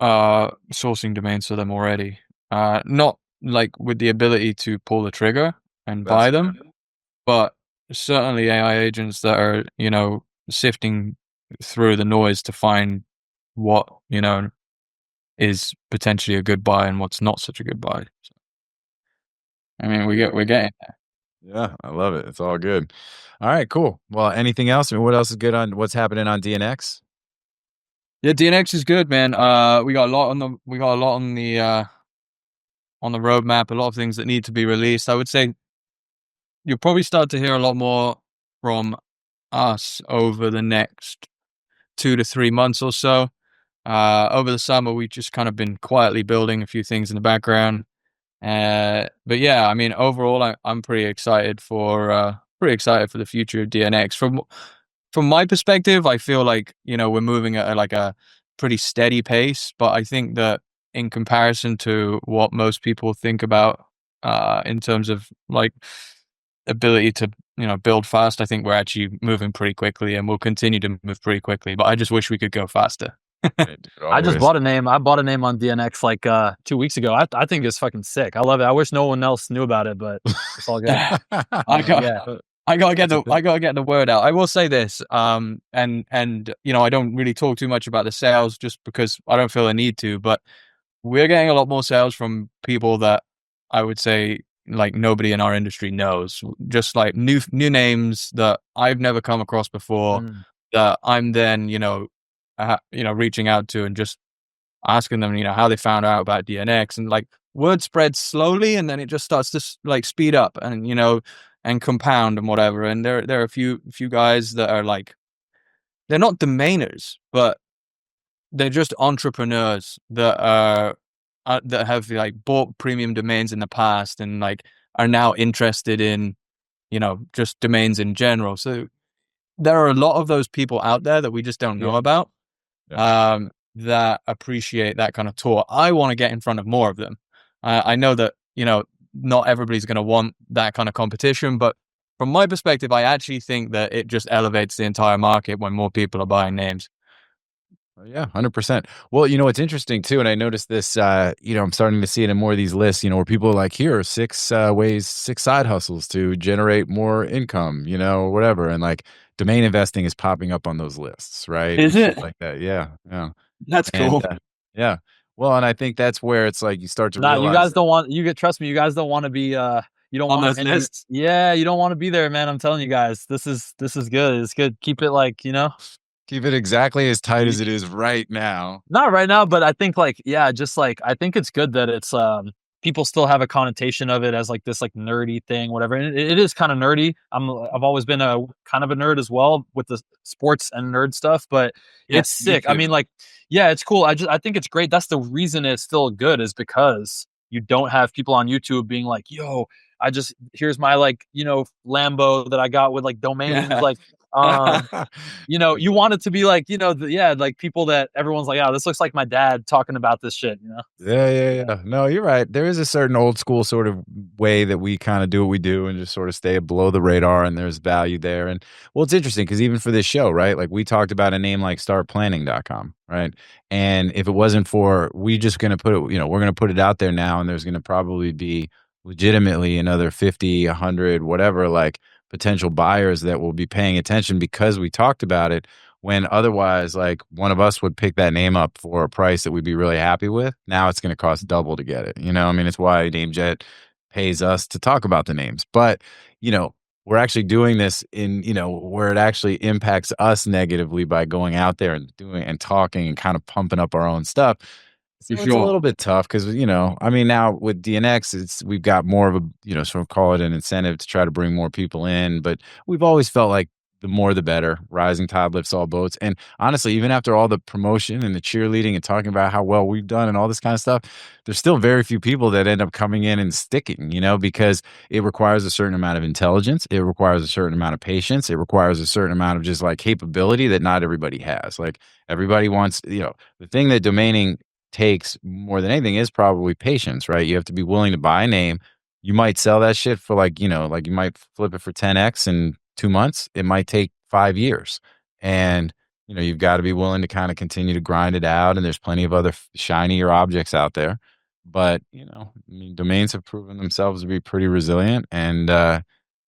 Speaker 2: sourcing domains for them already. Not like with the ability to pull the trigger and buy them, but certainly AI agents that are, sifting through the noise to find what, is potentially a good buy and what's not such a good buy. So, I mean, we're getting there.
Speaker 1: Yeah, I love it. It's all good. All right, cool. Well, anything else? I mean, what else is good on what's happening on DNX?
Speaker 2: Yeah, DNX is good, man. We got a lot on the roadmap, a lot of things that need to be released. I would say you'll probably start to hear a lot more from us over the next 2 to 3 months or so. Over the summer, we've just kind of been quietly building a few things in the background. But yeah, I mean, overall, I'm pretty excited for the future of DNX. From my perspective, I feel like, you know, we're moving at like a pretty steady pace, but I think that in comparison to what most people think about, in terms of like ability to, you know, build fast, I think we're actually moving pretty quickly, and we'll continue to move pretty quickly. But I just wish we could go faster.
Speaker 4: I just bought a name. I bought a name on DNX like 2 weeks ago. I think it's fucking sick. I love it. I wish no one else knew about it, but it's all good.
Speaker 2: I gotta get the word out. I will say this, and you know, I don't really talk too much about the sales just because I don't feel a need to, but we're getting a lot more sales from people that I would say like nobody in our industry knows, just like new names that I've never come across before, that I'm then, you know, reaching out to and just asking them, you know, how they found out about DNX, and like word spreads slowly, and then it just starts to like speed up and, you know, and compound and whatever. And there are a few guys that are like, they're not domainers, but they're just entrepreneurs that are that have like bought premium domains in the past and like are now interested in, you know, just domains in general. So there are a lot of those people out there that we just don't know about, that appreciate that kind of tour. I want to get in front of more of them. I know that, you know, not everybody's going to want that kind of competition, but from my perspective, I actually think that it just elevates the entire market when more people are buying names.
Speaker 1: Yeah, 100%. Well, you know, it's interesting too, and I noticed this, you know, I'm starting to see it in more of these lists, you know, where people are like, here are 6 side hustles to generate more income, you know, whatever. And like domain investing is popping up on those lists, right?
Speaker 2: Is it?
Speaker 1: Like that. Yeah. Yeah.
Speaker 2: That's cool.
Speaker 1: Yeah. Well, and I think that's where it's like you start to realize.
Speaker 4: You guys don't want, trust me, you guys don't want to be, you don't
Speaker 2: on
Speaker 4: want
Speaker 2: those lists.
Speaker 4: Yeah, you don't want to be there, man. I'm telling you guys, this is good. It's good. Keep it like, you know.
Speaker 1: Keep it exactly as tight as it is right now.
Speaker 4: Not right now, but I think like, yeah, just like, I think it's good that it's, people still have a connotation of it as like this like nerdy thing, whatever. And it is kind of nerdy. I've always been a kind of a nerd as well with the sports and nerd stuff, but it's sick. I mean, like, yeah, it's cool. I think it's great. That's the reason it's still good, is because you don't have people on YouTube being like, yo, here's my like, you know, Lambo that I got with like domains, like, you know, you want it to be like, you know, like people that everyone's like, oh, this looks like my dad talking about this shit, you know?
Speaker 1: Yeah. No, you're right. There is a certain old school sort of way that we kind of do what we do and just sort of stay below the radar, and there's value there. And well, it's interesting because even for this show, right? Like we talked about a name like StartPlanning.com, right? And if it wasn't for, we just going to put it, you know, we're going to put it out there now, and there's going to probably be legitimately another 50, 100, whatever, like potential buyers that will be paying attention because we talked about it, when otherwise like one of us would pick that name up for a price that we'd be really happy with. Now it's going to cost double to get it. You know, I mean, it's why NameJet pays us to talk about the names. But, you know, we're actually doing this in, you know, where it actually impacts us negatively by going out there and doing and talking and kind of pumping up our own stuff. So it's a little bit tough because, you know, I mean, now with DNX, we've got more of a, you know, sort of call it an incentive to try to bring more people in. But we've always felt like the more the better. Rising tide lifts all boats. And honestly, even after all the promotion and the cheerleading and talking about how well we've done and all this kind of stuff, there's still very few people that end up coming in and sticking, you know, because it requires a certain amount of intelligence. It requires a certain amount of patience. It requires a certain amount of just like capability that not everybody has. Like everybody wants, you know, the thing that domaining takes more than anything is probably patience, right? You have to be willing to buy a name. You might sell that shit for like, you know, like you might flip it for 10x in 2 months. It might take 5 years. And, you know, you've got to be willing to kind of continue to grind it out. And there's plenty of other shinier objects out there. But, you know, I mean, domains have proven themselves to be pretty resilient and,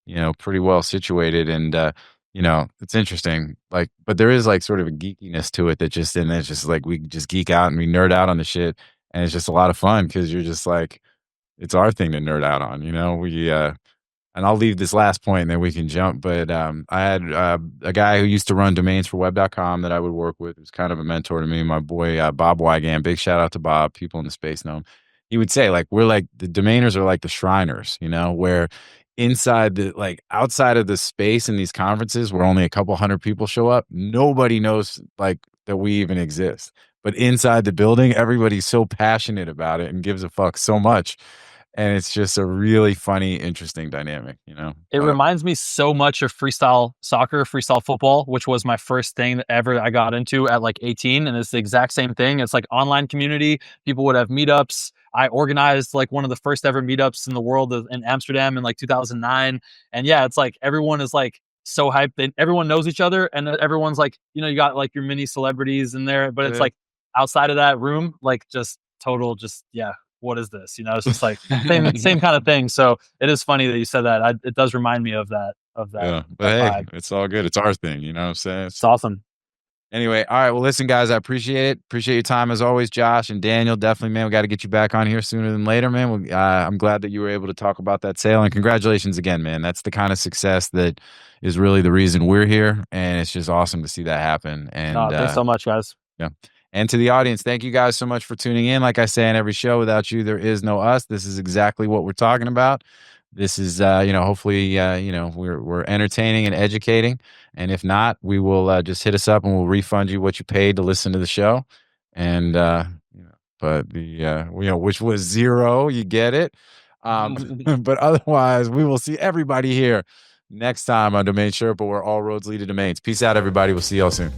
Speaker 1: you know, pretty well situated. And, you know, it's interesting, like, but there is like sort of a geekiness to it that just, and it's just like, we just geek out and we nerd out on the shit. And it's just a lot of fun because you're just like, it's our thing to nerd out on, you know, and I'll leave this last point and then we can jump. But I had a guy who used to run domains for web.com that I would work with. He was kind of a mentor to me, my boy, Bob Wygant. Big shout out to Bob. People in the space know him. He would say, like, we're like, the domainers are like the Shriners, you know, where inside the, like, outside of the space in these conferences where only a couple hundred people show up, nobody knows, like, that we even exist. but inside the building, everybody's so passionate about it and gives a fuck so much. And it's just a really funny, interesting dynamic, you know?
Speaker 4: It reminds me so much of freestyle soccer, freestyle football, which was my first thing that ever I got into at like 18. And it's the exact same thing. It's like online community. People would have meetups. I organized like one of the first ever meetups in the world in Amsterdam in like 2009. And yeah, it's like everyone is like so hyped. Everyone knows each other. And everyone's like, you know, you got like your mini celebrities in there, but it's like outside of that room, like just total, just, yeah. What is this? You know, it's just like same kind of thing. So it is funny that you said that. It does remind me of that.
Speaker 1: Yeah, but hey, vibe. It's all good. It's our thing. You know what I'm saying?
Speaker 4: It's awesome.
Speaker 1: Anyway, all right. Well, listen, guys, I appreciate it. Appreciate your time as always, Josh and Daniel. Definitely, man. We got to get you back on here sooner than later, man. I'm glad that you were able to talk about that sale, and congratulations again, man. That's the kind of success that is really the reason we're here, and it's just awesome to see that happen. And
Speaker 4: thanks so much, guys.
Speaker 1: Yeah. And to the audience, thank you guys so much for tuning in. Like I say in every show, without you, there is no us. This is exactly what we're talking about. This is, hopefully, we're entertaining and educating. And if not, we will just hit us up and we'll refund you what you paid to listen to the show. And, but which was zero, you get it. But otherwise, we will see everybody here next time on Domain Sherpa, where all roads lead to domains. Peace out, everybody. We'll see y'all soon.